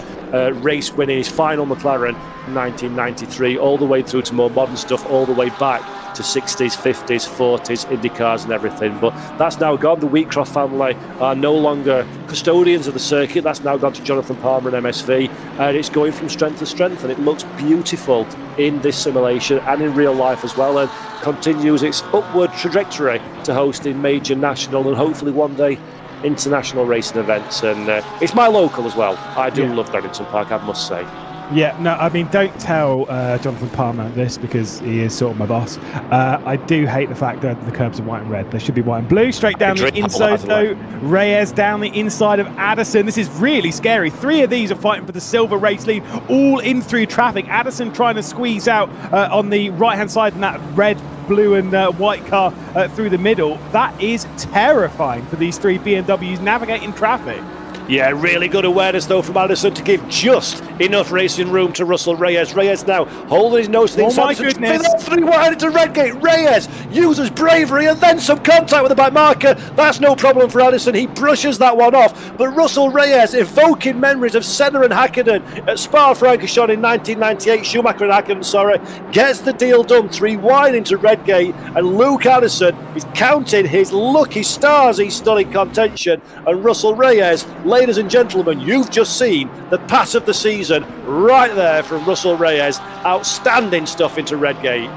race winning his final McLaren in 1993, all the way through to more modern stuff, all the way back to 60s, 50s, 40s, Indy cars and everything. But that's now gone. The Wheatcroft family are no longer custodians of the circuit. That's now gone to Jonathan Palmer and MSV, and it's going from strength to strength, and it looks beautiful in this simulation and in real life as well, and continues its upward trajectory to hosting major national and hopefully one day international racing events. And it's my local as well. I do love Donington Park, I must say. Yeah, no, I mean, don't tell Jonathan Palmer this, because he is sort of my boss. I do hate the fact that the curbs are white and red. They should be white and blue. Straight down the inside, though. Reyes down the inside of Addison. This is really scary. 3 of these are fighting for the silver race lead, all in through traffic. Addison trying to squeeze out on the right-hand side in that red, blue and white car through the middle. That is terrifying for these 3 BMWs navigating traffic. Yeah, really good awareness though from Addison to give just enough racing room to Russell Reyes. Reyes now holding his nose to the inside. Oh my goodness. 3 wide into Redgate. Reyes uses bravery and then some contact with the back marker. That's no problem for Addison. He brushes that one off. But Russell Reyes, evoking memories of Senna and Hakkinen at Spa-Francorchamps in 1998, Schumacher and Hakkinen, gets the deal done. 3 wide into Redgate, and Luke Addison is counting his lucky stars. He's still in contention, and Russell Reyes, ladies and gentlemen, you've just seen the pass of the season right there from Russell Reyes. Outstanding stuff into Redgate.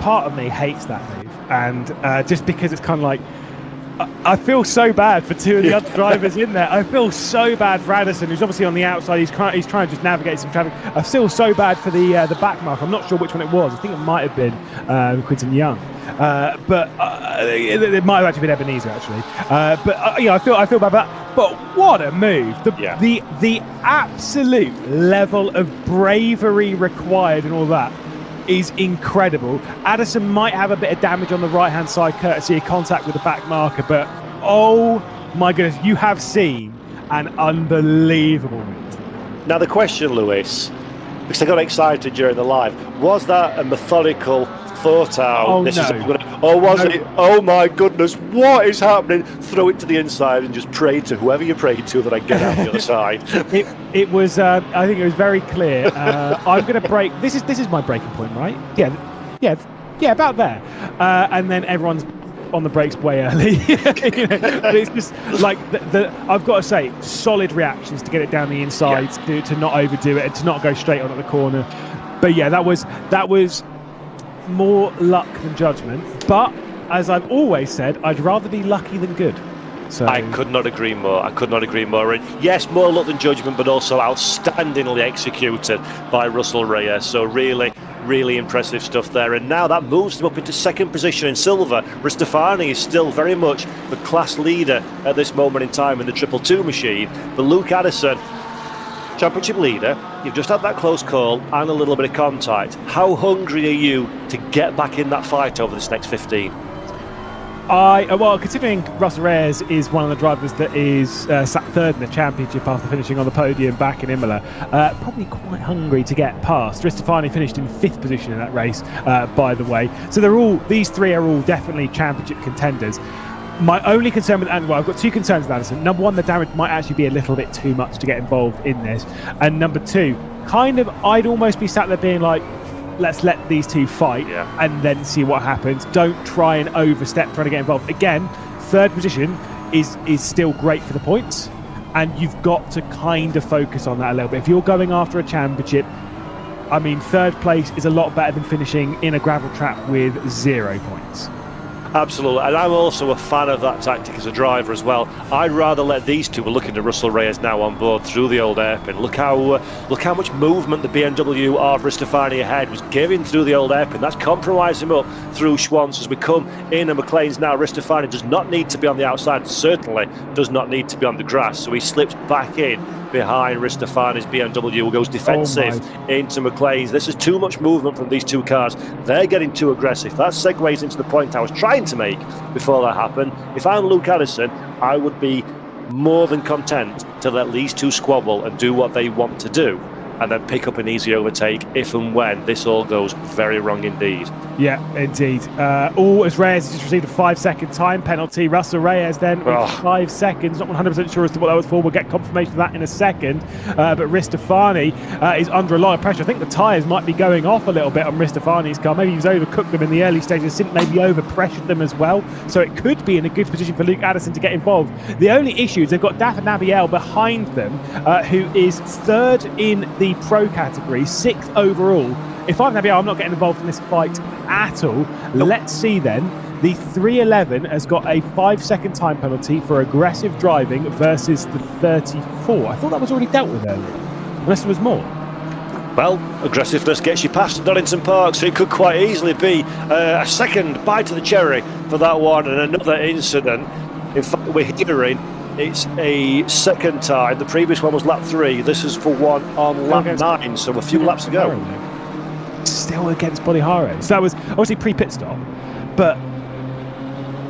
Part of me hates that move, and just because it's kind of like, I feel so bad for 2 of the other drivers in there. I feel so bad for Addison, who's obviously on the outside. He's trying to just navigate some traffic. I feel so bad for the back mark. I'm not sure which one it was. I think it might have been Quinton Young, but it might have actually been Ebenezer actually. But I feel bad about that. But what a move! The absolute level of bravery required and all that is incredible. Addison might have a bit of damage on the right-hand side courtesy of contact with the back marker, but oh my goodness, you have seen an unbelievable move. Now the question, Lewis, because I got excited during the live, was that a methodical thought out? Oh, it? Oh my goodness, what is happening? Throw it to the inside and just pray to whoever you pray to that I get out the other side. It was. I think it was very clear. I'm going to break. This is my breaking point, right? Yeah, about there. And then everyone's on the brakes way early. But it's just like I've got to say, solid reactions to get it down the inside, to not overdo it and to not go straight on at the corner. But yeah, that was more luck than judgment. But as I've always said, I'd rather be lucky than good. So I could not agree more. I could not agree more. And yes, more luck than judgment, but also outstandingly executed by Russell Reyes. So really impressive stuff there. And now that moves him up into second position in silver. Ristofani is still very much the class leader at this moment in time in the 222 machine. But Luke Addison, championship leader, you've just had that close call and a little bit of contact. How hungry are you to get back in that fight over this next 15? Well, considering Russell Reyes is one of the drivers that is sat third in the championship after finishing on the podium back in Imola, probably quite hungry to get past. Ristofani finished in 5th position in that race, by the way. So these three are all definitely championship contenders. My only concern with I've got two concerns with Addison. Number one, the damage might actually be a little bit too much to get involved in this. And number two, I'd almost be sat there being like, let's let these two fight and then see what happens. Don't try and overstep trying to get involved. Again, 3rd position is still great for the points, and you've got to kind of focus on that a little bit. If you're going after a championship, I mean, 3rd place is a lot better than finishing in a gravel trap with 0 points. Absolutely, and I'm also a fan of that tactic as a driver as well. I'd rather let these two, we're looking at Russell Reyes now on board through the old airpin. Look how much movement the BMW of Ristofani ahead was giving through the old airpin. That's compromised him up through Schwantz as we come in, and McLean's now. Ristofani does not need to be on the outside, certainly does not need to be on the grass, so he slips back in behind Ristofani's BMW, who goes defensive into McLean's. This is too much movement from these two cars. They're getting too aggressive. That segues into the point I was trying to make before that happened. If I'm Luke Addison, I would be more than content to let these two squabble and do what they want to do, and then pick up an easy overtake if and when this all goes very wrong indeed. Yeah, indeed. All as Reyes has just received a 5-second time penalty. Russell Reyes then with 5 seconds. Not 100% sure as to what that was for. We'll get confirmation of that in a second. But Ristofani is under a lot of pressure. I think the tyres might be going off a little bit on Ristofani's car. Maybe he's overcooked them in the early stages. Stint maybe overpressured them as well. So it could be in a good position for Luke Addison to get involved. The only issue is they've got Dafa Nabiel behind them, who is 3rd in the pro category, 6th overall. If I'm Nabiel, I'm not getting involved in this fight at all. Let's see then. The 311 has got a 5-second time penalty for aggressive driving versus the 34. I thought that was already dealt with earlier, unless there was more. Well, aggressiveness gets you past Donington Park, so it could quite easily be a second bite of the cherry for that one, and another incident. In fact, we're hearing it's a second time. The previous one was lap 3. This is for one on lap 9, so a few laps to go. Still against Boliharo. So that was obviously pre-pit stop, but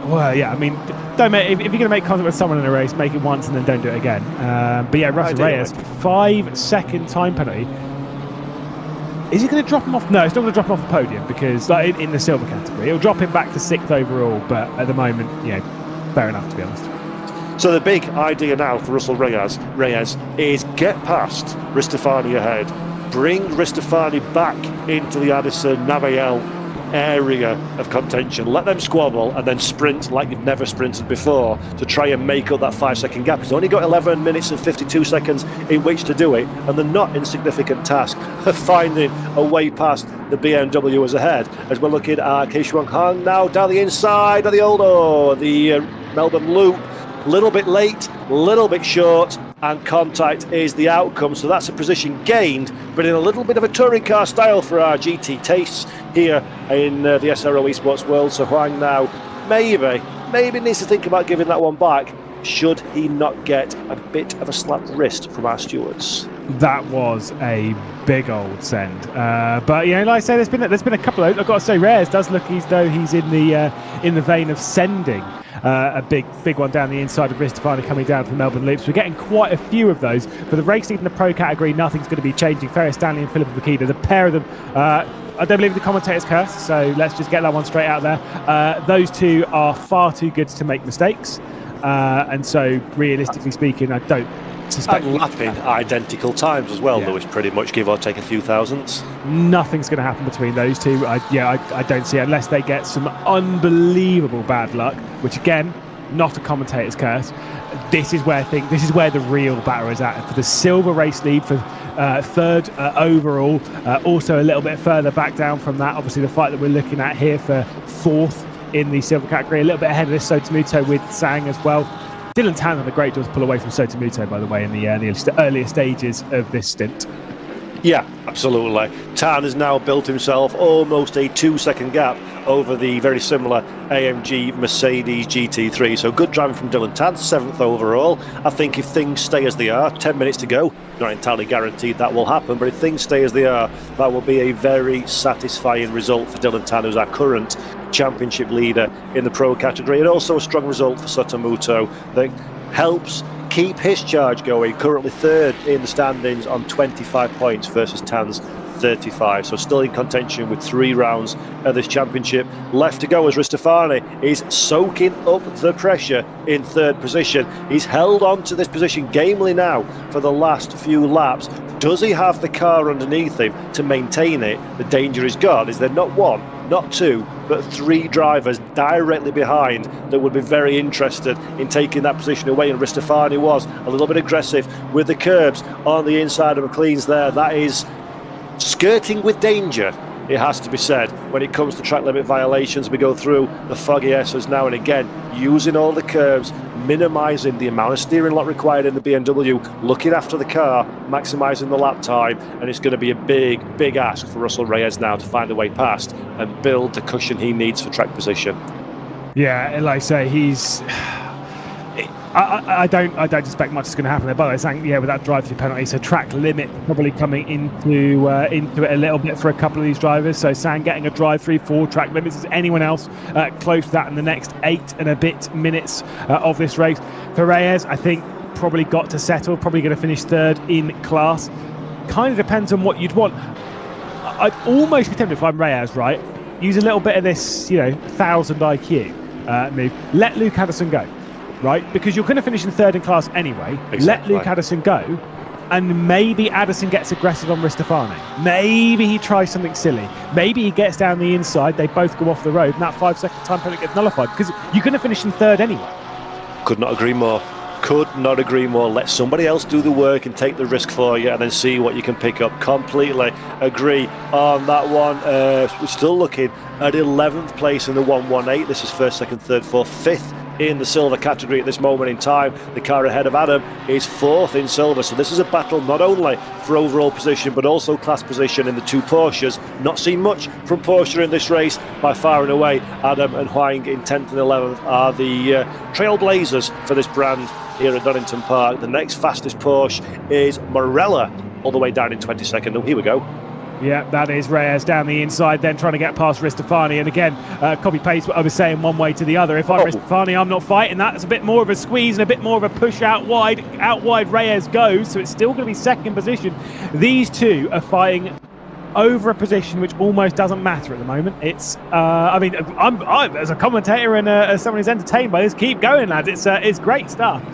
well, yeah, I mean, don't make, if you're going to make contact with someone in a race, make it once and then don't do it again. But yeah, Russell Reyes, 5-second time penalty. Is he going to drop him off? No, it's not going to drop him off the podium, because like, in the silver category, it'll drop him back to 6th overall. But at the moment, fair enough, to be honest. So the big idea now for Russell Reyes is get past Ristofani ahead, bring Ristofani back into the Addison Nabiel area of contention, let them squabble, and then sprint like you've never sprinted before to try and make up that 5-second gap. He's only got 11 minutes and 52 seconds in which to do it, and the not insignificant task of finding a way past the BMW as ahead, as we're looking at Keishuang Han now down the inside of the Melbourne Loop. Little bit late, little bit short, and contact is the outcome. So that's a position gained, but in a little bit of a touring car style for our GT tastes here in the SRO Esports world. So Huang now maybe needs to think about giving that one back, should he not get a bit of a slapped wrist from our stewards. That was a big old send, but like I say, there's been a couple of, I've got to say, Reyes does look as though he's in the vein of sending a big one down the inside of Ristofani coming down from Melbourne Loops. We're getting quite a few of those. For the race lead in the pro category, nothing's going to be changing. Ferris Stanley and Philippa Bakida, the pair of them, I don't believe the commentator's cursed, so let's just get that one straight out there. Those two are far too good to make mistakes, and so realistically speaking, I don't suspect... And lapping identical times as well, Lewis, pretty much, give or take a few thousandths. Nothing's going to happen between those two. I don't see it, unless they get some unbelievable bad luck, which again, not a commentator's curse. This is where the real battle is at. For the silver race lead, for 3rd overall, also a little bit further back down from that, obviously the fight that we're looking at here for 4th in the silver category, a little bit ahead of this Sotomuto with Sang as well. Dillan Tan had a great job to pull away from Sotomuto, by the way, in the earlier stages of this stint. Yeah, absolutely. Tan has now built himself almost a 2-second gap over the very similar AMG Mercedes GT3. So good driving from Dillan Tan, 7th overall. I think if things stay as they are, 10 minutes to go, not entirely guaranteed that will happen, but if things stay as they are, that will be a very satisfying result for Dillan Tan, who's our current championship leader in the pro category, and also a strong result for Sotomuto that helps keep his charge going, currently 3rd in the standings on 25 points versus Tan's 35, so still in contention with 3 rounds of this championship left to go, as Ristofani is soaking up the pressure in 3rd position. He's held on to this position gamely now for the last few laps. Does he have the car underneath him to maintain it? The danger is gone. Is there not 1, not 2, but 3 drivers directly behind that would be very interested in taking that position away? And Ristofani was a little bit aggressive with the curbs on the inside of McLean's there. That is skirting with danger, it has to be said, when it comes to track limit violations. We go through the foggy S's now and again, using all the curves, minimising the amount of steering lock required in the BMW, looking after the car, maximising the lap time, and it's going to be a big ask for Russell Reyes now to find a way past and build the cushion he needs for track position. Yeah, like I say, he's... I don't expect much is going to happen there. But I'm saying, with that drive-through penalty, so track limit probably coming into it a little bit for a couple of these drivers. So Sang getting a drive-through for track limits. Is anyone else close to that in the next 8 and a bit minutes of this race? For Reyes, I think probably got to settle. Probably going to finish 3rd in class. Kind of depends on what you'd want. I'd almost be tempted, if I'm Reyes, right, use a little bit of this, 1000 IQ move. Let Luke Addison go. Right, because you're going to finish in 3rd in class anyway. Exactly. Let Luke Addison go, and maybe Addison gets aggressive on Ristofani. Maybe he tries something silly. Maybe he gets down the inside. They both go off the road, and that 5-second time penalty gets nullified because you're going to finish in 3rd anyway. Could not agree more. Could not agree more. Let somebody else do the work and take the risk for you, and then see what you can pick up. Completely agree on that one. We're still looking at 11th place in the 118. This is 1st, 2nd, 3rd, 4th, 5th in the silver category at this moment in time. The car ahead of Adam is 4th in silver, so this is a battle not only for overall position but also class position in the 2 Porsches. Not seen much from Porsche in this race by far and away. Adam and Huang in 10th and 11th are the trailblazers for this brand here at Donington Park. The next fastest Porsche is Morella, all the way down in 22nd. Oh, here we go. Yeah, that is Reyes down the inside, then trying to get past Ristofani. And again, copy-paste what I was saying one way to the other. If I'm Ristofani, I'm not fighting that. It's a bit more of a squeeze and a bit more of a push out wide. Out wide Reyes goes, so it's still going to be 2nd position. These two are fighting over a position which almost doesn't matter at the moment. It's, I'm as a commentator and as someone who's entertained by this, keep going, lads. It's great stuff.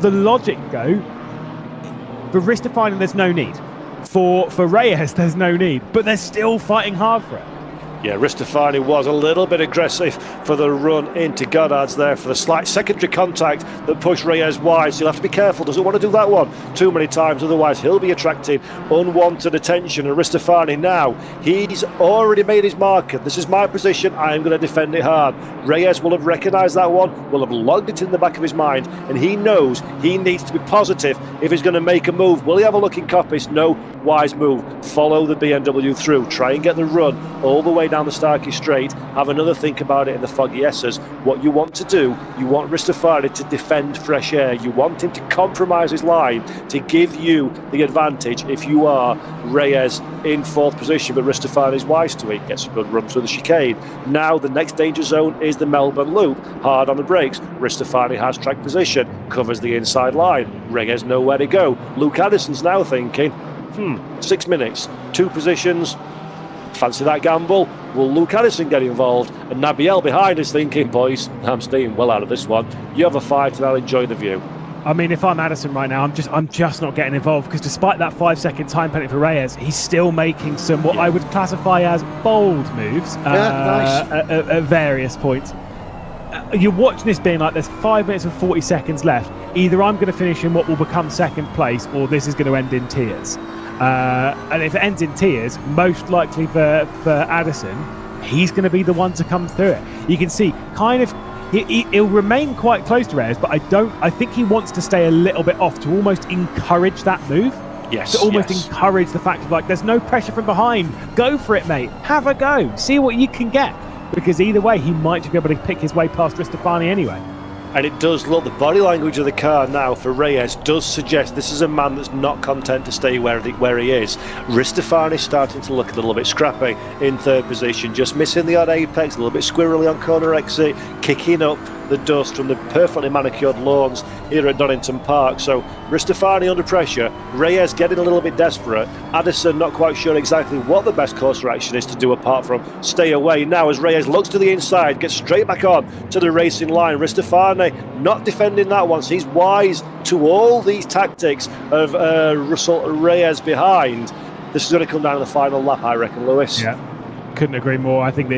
The logic, though, for Ristofani, there's no need. For Reyes, there's no need, but they're still fighting hard for it. Yeah, Ristofani was a little bit aggressive for the run into Goddard's there for the slight secondary contact that pushed Reyes wide, so he'll have to be careful. Doesn't want to do that one too many times, otherwise he'll be attracting unwanted attention. And Ristofani now, he's already made his marker. This is my position, I am going to defend it hard. Reyes will have recognised that one, will have logged it in the back of his mind, and he knows he needs to be positive if he's going to make a move. Will he have a look in copies? No. Wise move. Follow the BMW through. Try and get the run all the way down the Starkey Straight. Have another think about it in the foggy S's. What you want to do, you want Ristofani to defend fresh air. You want him to compromise his line to give you the advantage if you are Reyes in 4th position. But Ristofani is wise to it. Gets a good run through the chicane. Now the next danger zone is the Melbourne Loop. Hard on the brakes. Ristofani has track position. Covers the inside line. Reyes nowhere to go. Luke Addison's now thinking, 6 minutes, 2 positions. Fancy that gamble? Will Luke Addison get involved? And Nabiel behind is thinking, boys, I'm staying well out of this one. You have a fight and I'll enjoy the view. I mean, if I'm Addison right now, I'm just not getting involved, because despite that 5-second time penalty for Reyes, he's still making some what I would classify as bold moves at various points. You're watching this being like, there's 5 minutes and 40 seconds left. Either I'm going to finish in what will become 2nd place, or this is going to end in tears. And if it ends in tears, most likely for Addison, he's going to be the one to come through it. You can see kind of he'll remain quite close to Reyes, but I think he wants to stay a little bit off to almost encourage that move. Yes, to almost encourage the fact of like, there's no pressure from behind. Go for it, mate. Have a go. See what you can get. Because either way, he might just be able to pick his way past Ristofani anyway. And it does look, the body language of the car now for Reyes does suggest this is a man that's not content to stay where he is. Ristofani's starting to look a little bit scrappy in third position, just missing the odd apex, a little bit squirrely on corner exit, kicking up the dust from the perfectly manicured lawns here at Donington Park. So Ristofani under pressure, Reyes getting a little bit desperate, Addison not quite sure exactly what the best course of action is to do apart from stay away. Now as Reyes looks to the inside, gets straight back on to the racing line, Ristofani not defending that one, so he's wise to all these tactics of Russell Reyes behind. This is going to come down to the final lap, I reckon, Lewis. Yeah, couldn't agree more. I think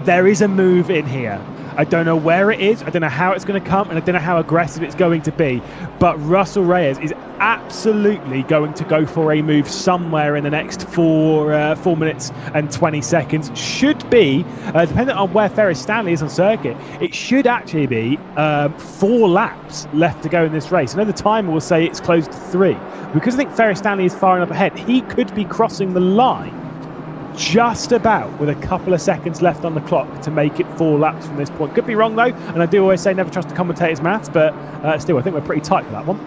there is a move in here. I don't know where it is, I don't know how it's going to come, and I don't know how aggressive it's going to be, but Russell Reyes is absolutely going to go for a move somewhere in the next 4 minutes and 20 seconds. Should be, depending on where Ferris Stanley is on circuit, it should actually be 4 laps left to go in this race. I know the timer will say it's close to 3. Because I think Ferris Stanley is far enough ahead, he could be crossing the line just about with a couple of seconds left on the clock to make it 4 laps from this point. Could be wrong though, and I do always say never trust the commentator's maths, but still I think we're pretty tight for that one.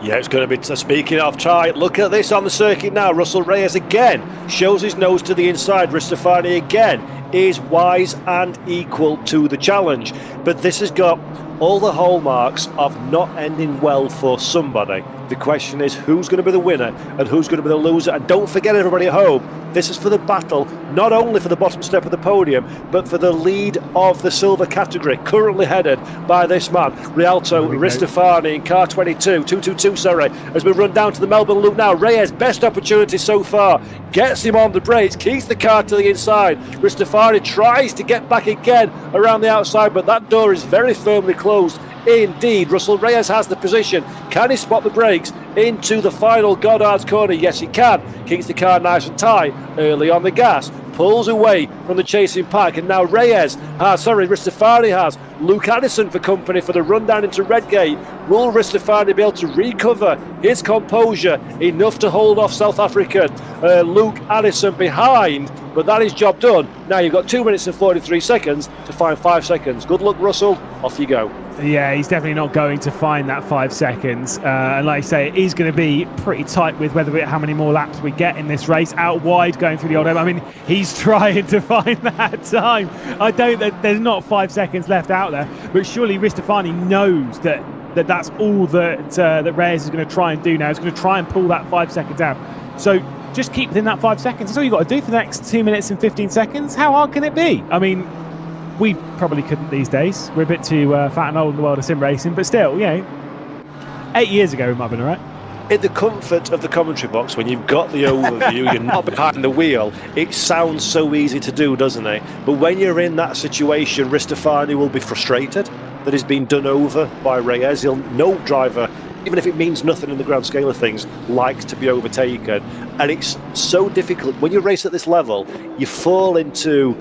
Yeah, it's going to be, speaking of tight, look at this on the circuit now. Russell Reyes again shows his nose to the inside. Ristofani again is wise and equal to the challenge, but this has got all the hallmarks of not ending well for somebody. The question is who's going to be the winner and who's going to be the loser. And don't forget, everybody at home, this is for the battle, not only for the bottom step of the podium, but for the lead of the silver category, currently headed by this man, Rialto Ristofani in car 222, sorry, as we run down to the Melbourne Loop now. Reyes, best opportunity so far, gets him on the brakes, keeps the car to the inside. Ristofani tries to get back again around the outside, but that door is very firmly closed. Indeed, Russell Reyes has the position. Can he spot the brakes into the final Goddard's corner? Yes, he can. Keeps the car nice and tight early on the gas. Pulls away from the chasing pack, and now Ristofani has Luke Addison for company for the run down into Redgate. Will Ristofani be able to recover his composure enough to hold off South African Luke Addison behind? But that is job done. Now you've got 2 minutes and 43 seconds to find 5 seconds. Good luck, Russell. Off you go. Yeah, he's definitely not going to find that 5 seconds. And like I say, it is going to be pretty tight with how many more laps we get in this race. Out wide, going through the old M. I mean, he's trying to find that time. There's not 5 seconds left out there. But surely Ristofani knows that's all that Reyes is going to try and do now. He's going to try and pull that 5 seconds out. So just keep within that 5 seconds. That's all you've got to do for the next 2 minutes and 15 seconds. How hard can it be? I mean, we probably couldn't these days. We're a bit too fat and old in the world of sim racing, but still, 8 years ago we might have been all right. In the comfort of the commentary box, when you've got the overview, you're not behind the wheel, it sounds so easy to do, doesn't it? But when you're in that situation, Ristofani will be frustrated that he's been done over by Reyes. No driver, even if it means nothing in the grand scale of things, likes to be overtaken. And it's so difficult. When you race at this level, you fall into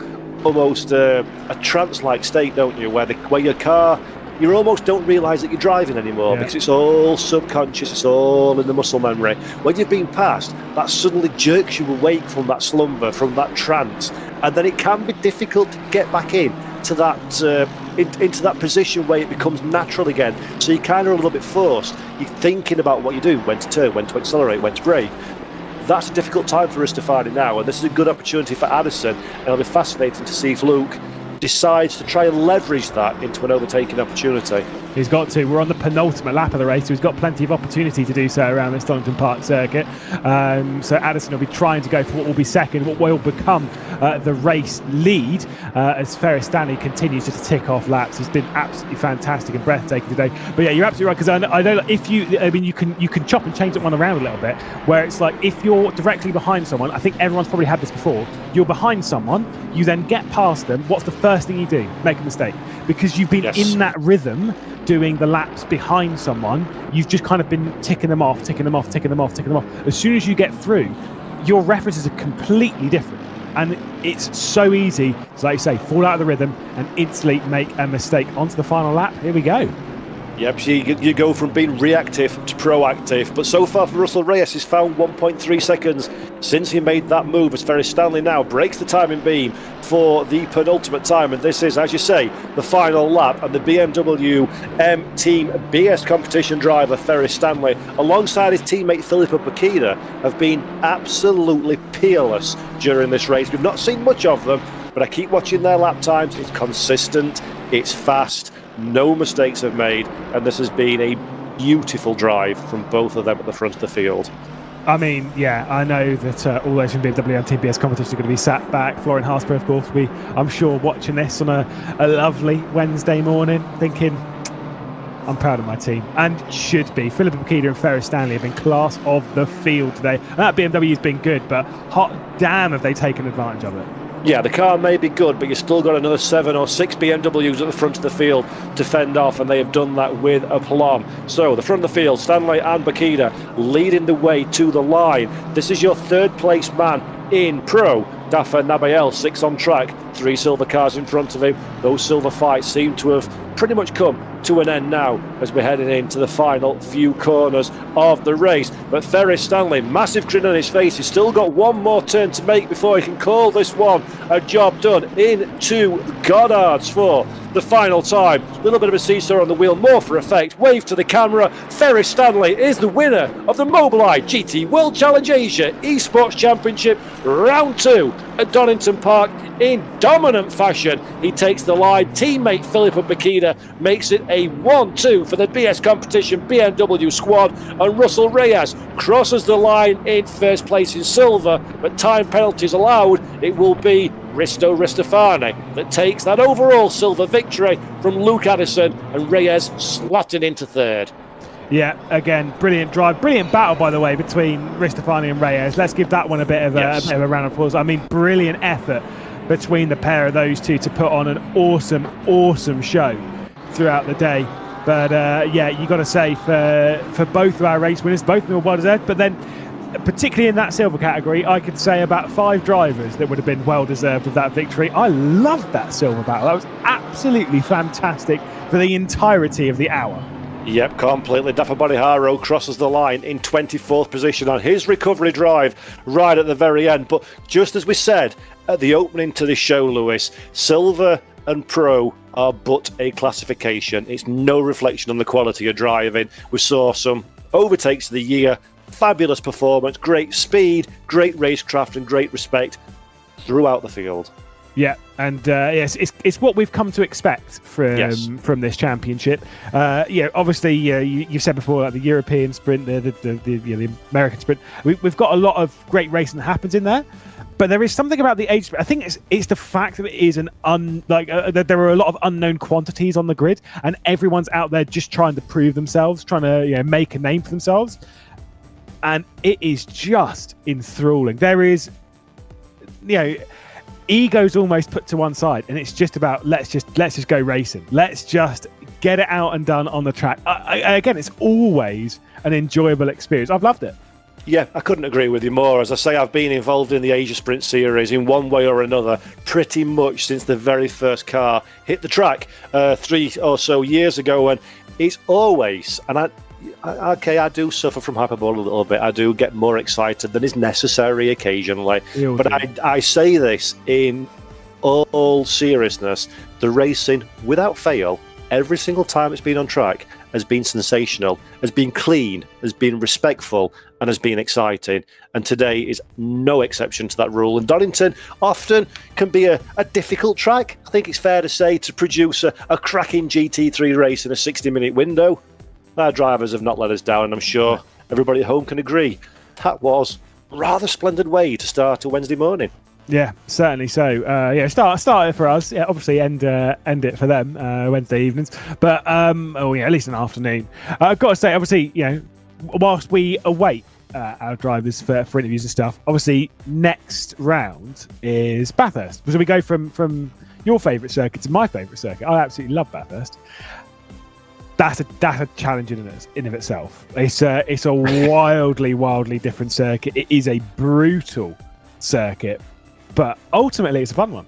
almost a trance-like state, don't you, where your car, you almost don't realise that you're driving anymore, because it's all subconscious, it's all in the muscle memory. When you've been passed, that suddenly jerks you awake from that slumber, from that trance, and then it can be difficult to get back into that position where it becomes natural again. So you're kind of a little bit forced. You're thinking about what you do, when to turn, when to accelerate, when to brake. That's a difficult time for Ristofani now, and this is a good opportunity for Addison, and it'll be fascinating to see if Luke decides to try and leverage that into an overtaking opportunity. He's got to. We're on the penultimate lap of the race, so he's got plenty of opportunity to do so around this Donington Park circuit. So Addison will be trying to go for what will be second, what will become the race lead, as Ferris Stanley continues just to tick off laps. He's been absolutely fantastic and breathtaking today. But yeah, you're absolutely right, because I know if you can chop and change that one around a little bit, where it's like if you're directly behind someone, I think everyone's probably had this before, you're behind someone, you then get past them, what's the first thing you do? Make a mistake. Because you've been in that rhythm doing the laps behind someone, you've just kind of been ticking them off. As soon as you get through, your references are completely different. And it's so easy to, like you say, fall out of the rhythm and instantly make a mistake. Onto the final lap. Here we go. Yep, so you go from being reactive to proactive. But so far for Russell Reyes, he's found 1.3 seconds since he made that move, as Ferry Stanley now breaks the timing beam for the penultimate time. And this is, as you say, the final lap. And the BMW M Team BS competition driver, Ferry Stanley, alongside his teammate Filippo Bacchida, have been absolutely peerless during this race. We've not seen much of them, but I keep watching their lap times. It's consistent, it's fast. No mistakes have made, and this has been a beautiful drive from both of them at the front of the field. I mean, yeah, I know that all those from BMW and TBS competitions are going to be sat back. Florian Harsper, of course, I'm sure, watching this on a lovely Wednesday morning, thinking, I'm proud of my team, and should be. Philippa Bacchida and Ferris Stanley have been class of the field today. And that BMW's been good, but hot damn have they taken advantage of it. Yeah, the car may be good, but you've still got another 7 or 6 BMWs at the front of the field to fend off, and they have done that with aplomb. So, the front of the field, Stanley and Bacchida leading the way to the line. This is your third place man in Pro. Dafa Nabayel, 6 on track, 3 silver cars in front of him. Those silver fights seem to have pretty much come to an end now as we're heading into the final few corners of the race. But Ferris Stanley, massive grin on his face, he's still got one more turn to make before he can call this one a job done. Into Goddard's for the final time. A little bit of a seesaw on the wheel, more for effect. Wave to the camera. Ferris Stanley is the winner of the Mobileye GT World Challenge Asia Esports Championship Round 2 at Donington Park in dominant fashion. He takes the line. Teammate Filippo Bacchida makes it a 1-2 for the BS competition BMW squad, and Russell Reyes crosses the line in first place in silver, but time penalties allowed. It will be Risto Ristofani that takes that overall silver victory from Luke Addison, and Reyes slotted into third. Yeah, again, brilliant drive, brilliant battle, by the way, between Ristofani and Reyes. Let's give that one a bit of a round of applause. I mean, brilliant effort between the pair of those two to put on an awesome show throughout the day. But yeah, you got to say for both of our race winners, both of them were well deserved. But then, particularly in that silver category, I could say about 5 drivers that would have been well deserved of that victory. I loved that silver battle. That was absolutely fantastic for the entirety of the hour. Yep, completely. Dafa Boriharo crosses the line in 24th position on his recovery drive right at the very end. But just as we said at the opening to this show, Lewis, silver and pro are but a classification. It's no reflection on the quality of driving. We saw some overtakes of the year, fabulous performance, great speed, great racecraft and great respect throughout the field. Yeah, and yes, it's what we've come to expect from this championship. Yeah, obviously, you've said before, like the European sprint, the American sprint. We've got a lot of great racing that happens in there, but there is something about the age sprint. I think it's the fact that it is that there are a lot of unknown quantities on the grid, and everyone's out there just trying to prove themselves, trying to make a name for themselves, and it is just enthralling. There is, ego's almost put to one side, and it's just about let's just go racing. Let's just get it out and done on the track. Again, it's always an enjoyable experience. I've loved it. Yeah, I couldn't agree with you more. As I say, I've been involved in the Asia Sprint Series in one way or another pretty much since the very first car hit the track 3 or so years ago, and it's always, and I do suffer from hyperbole a little bit. I do get more excited than is necessary occasionally. But I say this in all seriousness. The racing, without fail, every single time it's been on track, has been sensational, has been clean, has been respectful, and has been exciting. And today is no exception to that rule. And Donington often can be a difficult track. I think it's fair to say, to produce a cracking GT3 race in a 60-minute window. Our drivers have not let us down, and I'm sure everybody at home can agree. That was a rather splendid way to start a Wednesday morning. Yeah, certainly so. Start it for us. Yeah, obviously end it for them Wednesday evenings. But at least an afternoon. I've got to say, obviously, whilst we await our drivers for interviews and stuff, obviously next round is Bathurst. So we go from your favourite circuit to my favourite circuit. I absolutely love Bathurst. That's a challenge in of itself. It's a wildly different circuit. It is a brutal circuit. but ultimately it's a fun one.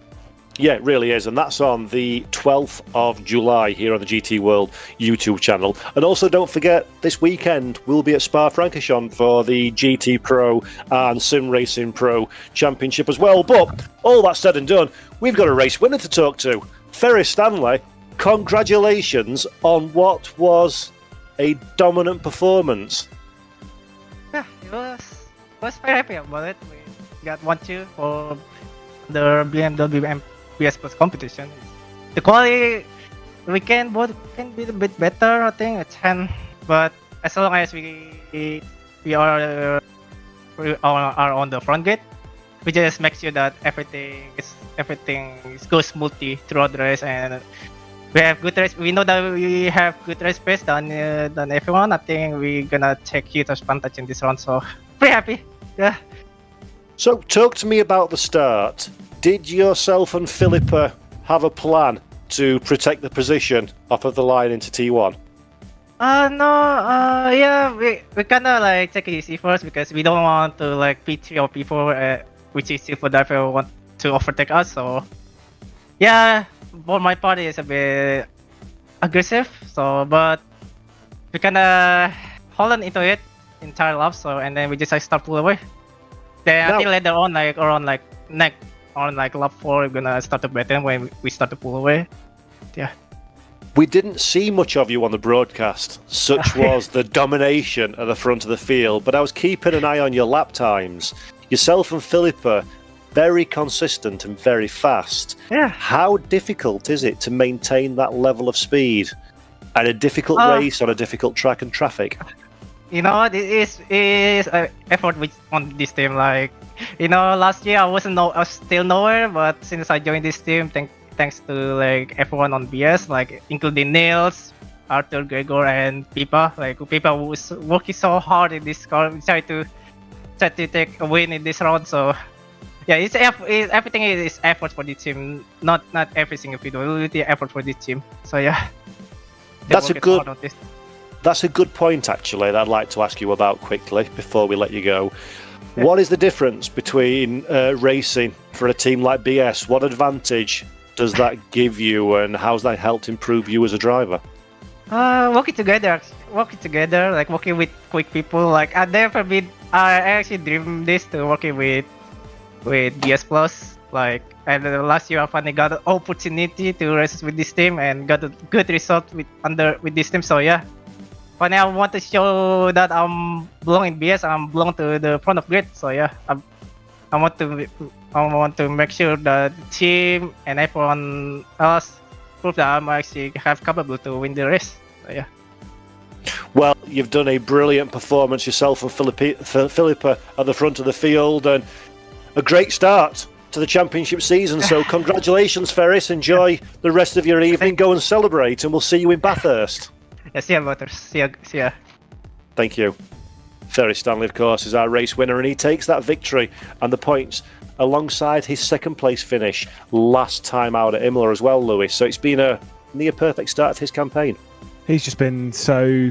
Yeah, it really is. And that's on the 12th of July here on the GT World YouTube channel. And also don't forget, this weekend we'll be at Spa-Francorchamps for the GT Pro and Sim Racing Pro Championship as well. But all that said and done, we've got a race winner to talk to. Ferris Stanley, congratulations on what was a dominant performance. Yeah, it was very happy about it. We got 1-2 for the BMW BS Plus competition. The quality we can be a bit better, I think, at 10. But as long as we are on the front gate, we just make sure that everything goes smoothly throughout the race, and we have good race. We know that we have good race pace than everyone. I think we're gonna take huge advantage in this round. So pretty happy. Yeah. So talk to me about the start. Did yourself and Philippa have a plan to protect the position off of the line into T1? No, yeah, we kinda like take it easy first because we don't want to like P3 or P4, which is if the driver want to overtake us. So yeah, for my part is a bit aggressive. So but we kinda hold on into it entire lap. So and then we just like start pull away. Then I think later on, like around like lap 4, we're gonna start to better when we start to pull away. Yeah. We didn't see much of you on the broadcast. Such was the domination at the front of the field. But I was keeping an eye on your lap times. Yourself and Philippa, very consistent and very fast. Yeah. How difficult is it to maintain that level of speed at a difficult race on a difficult track and traffic? You know, this is an effort on this team. Like, you know, last year I was still nowhere, but since I joined this team, thanks to like everyone on BS, like including Nils, Arthur, Gregor, and Pipa. Like Pipa was working so hard in this car, try to take a win in this round. So yeah, everything is effort for the team, not every single individual effort for the team. So yeah, that's a good point actually that I'd like to ask you about quickly before we let you go. What is the difference between racing for a team like BS? What advantage does that give you, and how's that helped improve you as a driver? Working together, like working with quick people. Like I actually dreamed this to working with BS Plus. Like, and last year I finally got an opportunity to race with this team and got a good result with this team. So yeah. But now I want to show that I'm belong in BS. I'm belong to the front of grid. So yeah, I want to make sure that the team and everyone else prove that I'm actually capable to win the race. So yeah. Well, you've done a brilliant performance yourself and Philippa at the front of the field, and a great start to the championship season. So congratulations, Ferris. Enjoy the rest of your evening. Go and celebrate, and we'll see you in Bathurst. Yeah, see ya, Butters. See ya. Thank you. Ferris Stanley, of course, is our race winner, and he takes that victory and the points alongside his second place finish last time out at Imola as well, Lewis. So it's been a near perfect start to his campaign. He's just been so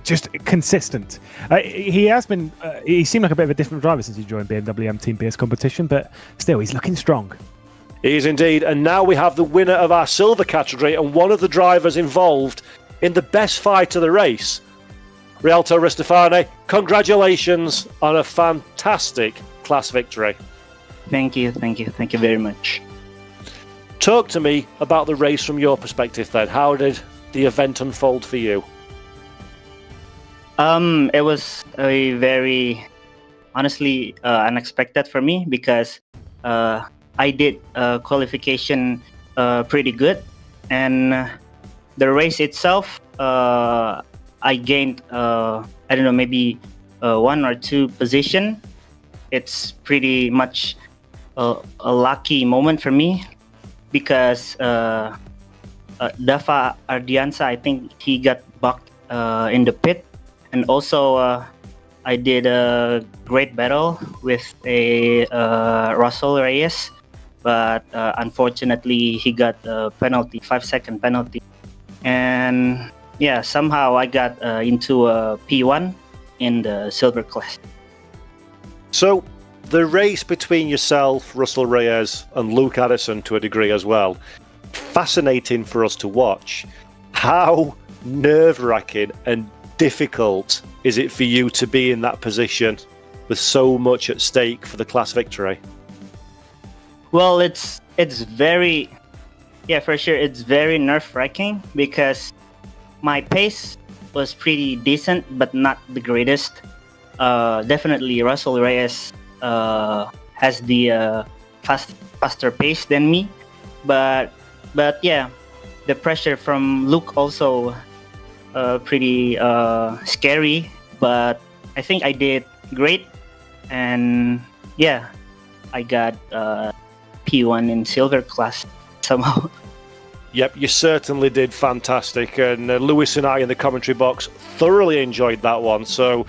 just consistent. He has been. He seemed like a bit of a different driver since he joined BMW Team BS competition, but still, he's looking strong. He is indeed. And now we have the winner of our silver category and one of the drivers involved in the best fight of the race, Rialto Ristofani. Congratulations on a fantastic class victory. Thank you very much. Talk to me about the race from your perspective then. How did the event unfold for you? It was a very, honestly, unexpected for me because I did qualification pretty good, and the race itself, I gained, I don't know, maybe 1 or 2 position. It's pretty much a lucky moment for me because Dafa Ardiansa, I think he got bucked in the pit, and also I did a great battle with a Russell Reyes, but unfortunately he got a penalty, 5-second penalty. And yeah, somehow I got into a P1 in the silver class. So the race between yourself, Russell Reyes, and Luke Addison to a degree as well, fascinating for us to watch. How nerve-wracking and difficult is it for you to be in that position with so much at stake for the class victory? Well, it's very, yeah, for sure, it's very nerve-wracking because my pace was pretty decent, but not the greatest. Definitely, Russell Reyes has the faster pace than me, but yeah, the pressure from Luke also pretty scary. But I think I did great, and yeah, I got P1 in silver class somehow. Yep, you certainly did fantastic, and Lewis and I in the commentary box thoroughly enjoyed that one. So,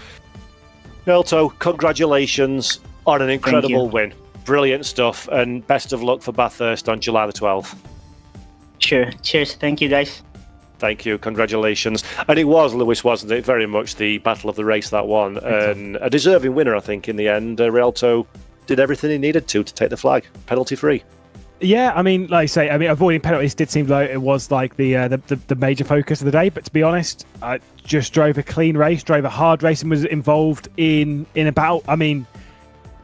Elto, congratulations on an incredible win. Brilliant stuff, and best of luck for Bathurst on July the 12th. Sure. Cheers. Thank you, guys. Thank you. Congratulations. And it was, Lewis, wasn't it? Very much the battle of the race, that one. And a deserving winner, I think, in the end. Rialto did everything he needed to take the flag, penalty-free. Yeah, I mean, like I say, avoiding penalties did seem like it was like the major focus of the day. But to be honest, I just drove a clean race, drove a hard race, and was involved in about. I mean,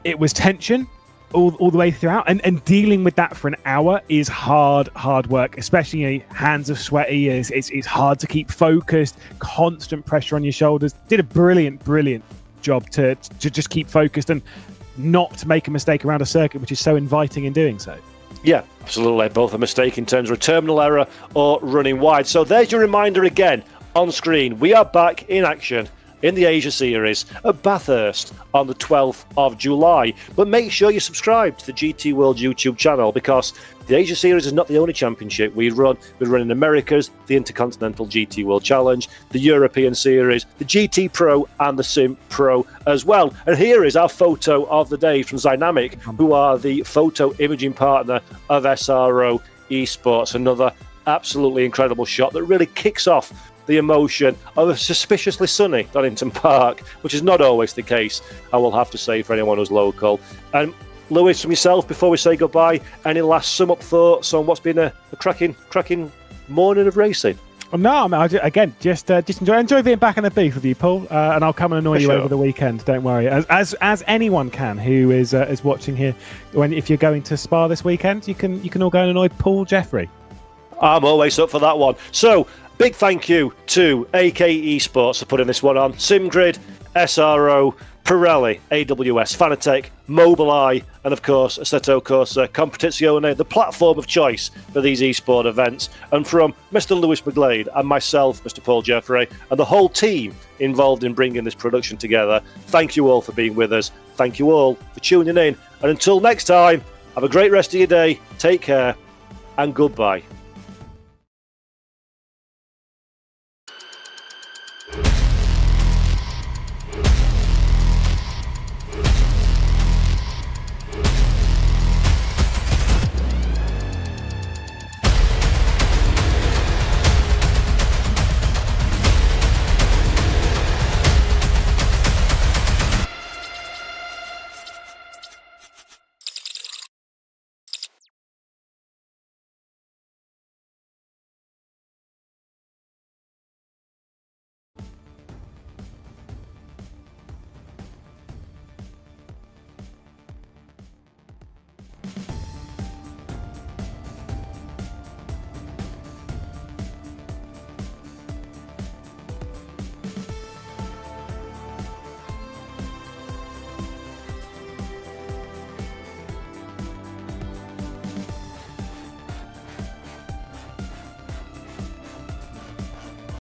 it was tension all the way throughout, and dealing with that for an hour is hard work. Especially, you know, hands are sweaty. It's hard to keep focused. Constant pressure on your shoulders. Did a brilliant job to just keep focused and not to make a mistake around a circuit, which is so inviting in doing so. Yeah, absolutely. Both a mistake in terms of a terminal error or running wide. So there's your reminder again on screen. We are back in action in the Asia Series at Bathurst on the 12th of July. But make sure you subscribe to the GT World YouTube channel, because the Asia Series is not the only championship we run. We run in Americas, the Intercontinental GT World Challenge, the European Series, the GT Pro and the Sim Pro as well. And here is our photo of the day from Dynamic, who are the photo imaging partner of SRO Esports. Another absolutely incredible shot that really kicks off the emotion of a suspiciously sunny Donington Park, which is not always the case, I will have to say, for anyone who's local. And Lewis, from yourself, before we say goodbye, any last sum-up thoughts on what's been a cracking morning of racing? No, again, just enjoy being back in the booth with you, Paul, and I'll come and annoy you over the weekend. Don't worry, as anyone can who is watching here. If you're going to Spa this weekend, you can all go and annoy Paul Jeffrey. I'm always up for that one. So, big thank you to AK Esports for putting this one on. SimGrid, SRO, Pirelli, AWS, Fanatec, Mobileye, and of course Assetto Corsa Competizione, the platform of choice for these esport events. And from Mr. Lewis McGlade and myself, Mr. Paul Jeffrey, and the whole team involved in bringing this production together, thank you all for being with us. Thank you all for tuning in. And until next time, have a great rest of your day. Take care and goodbye.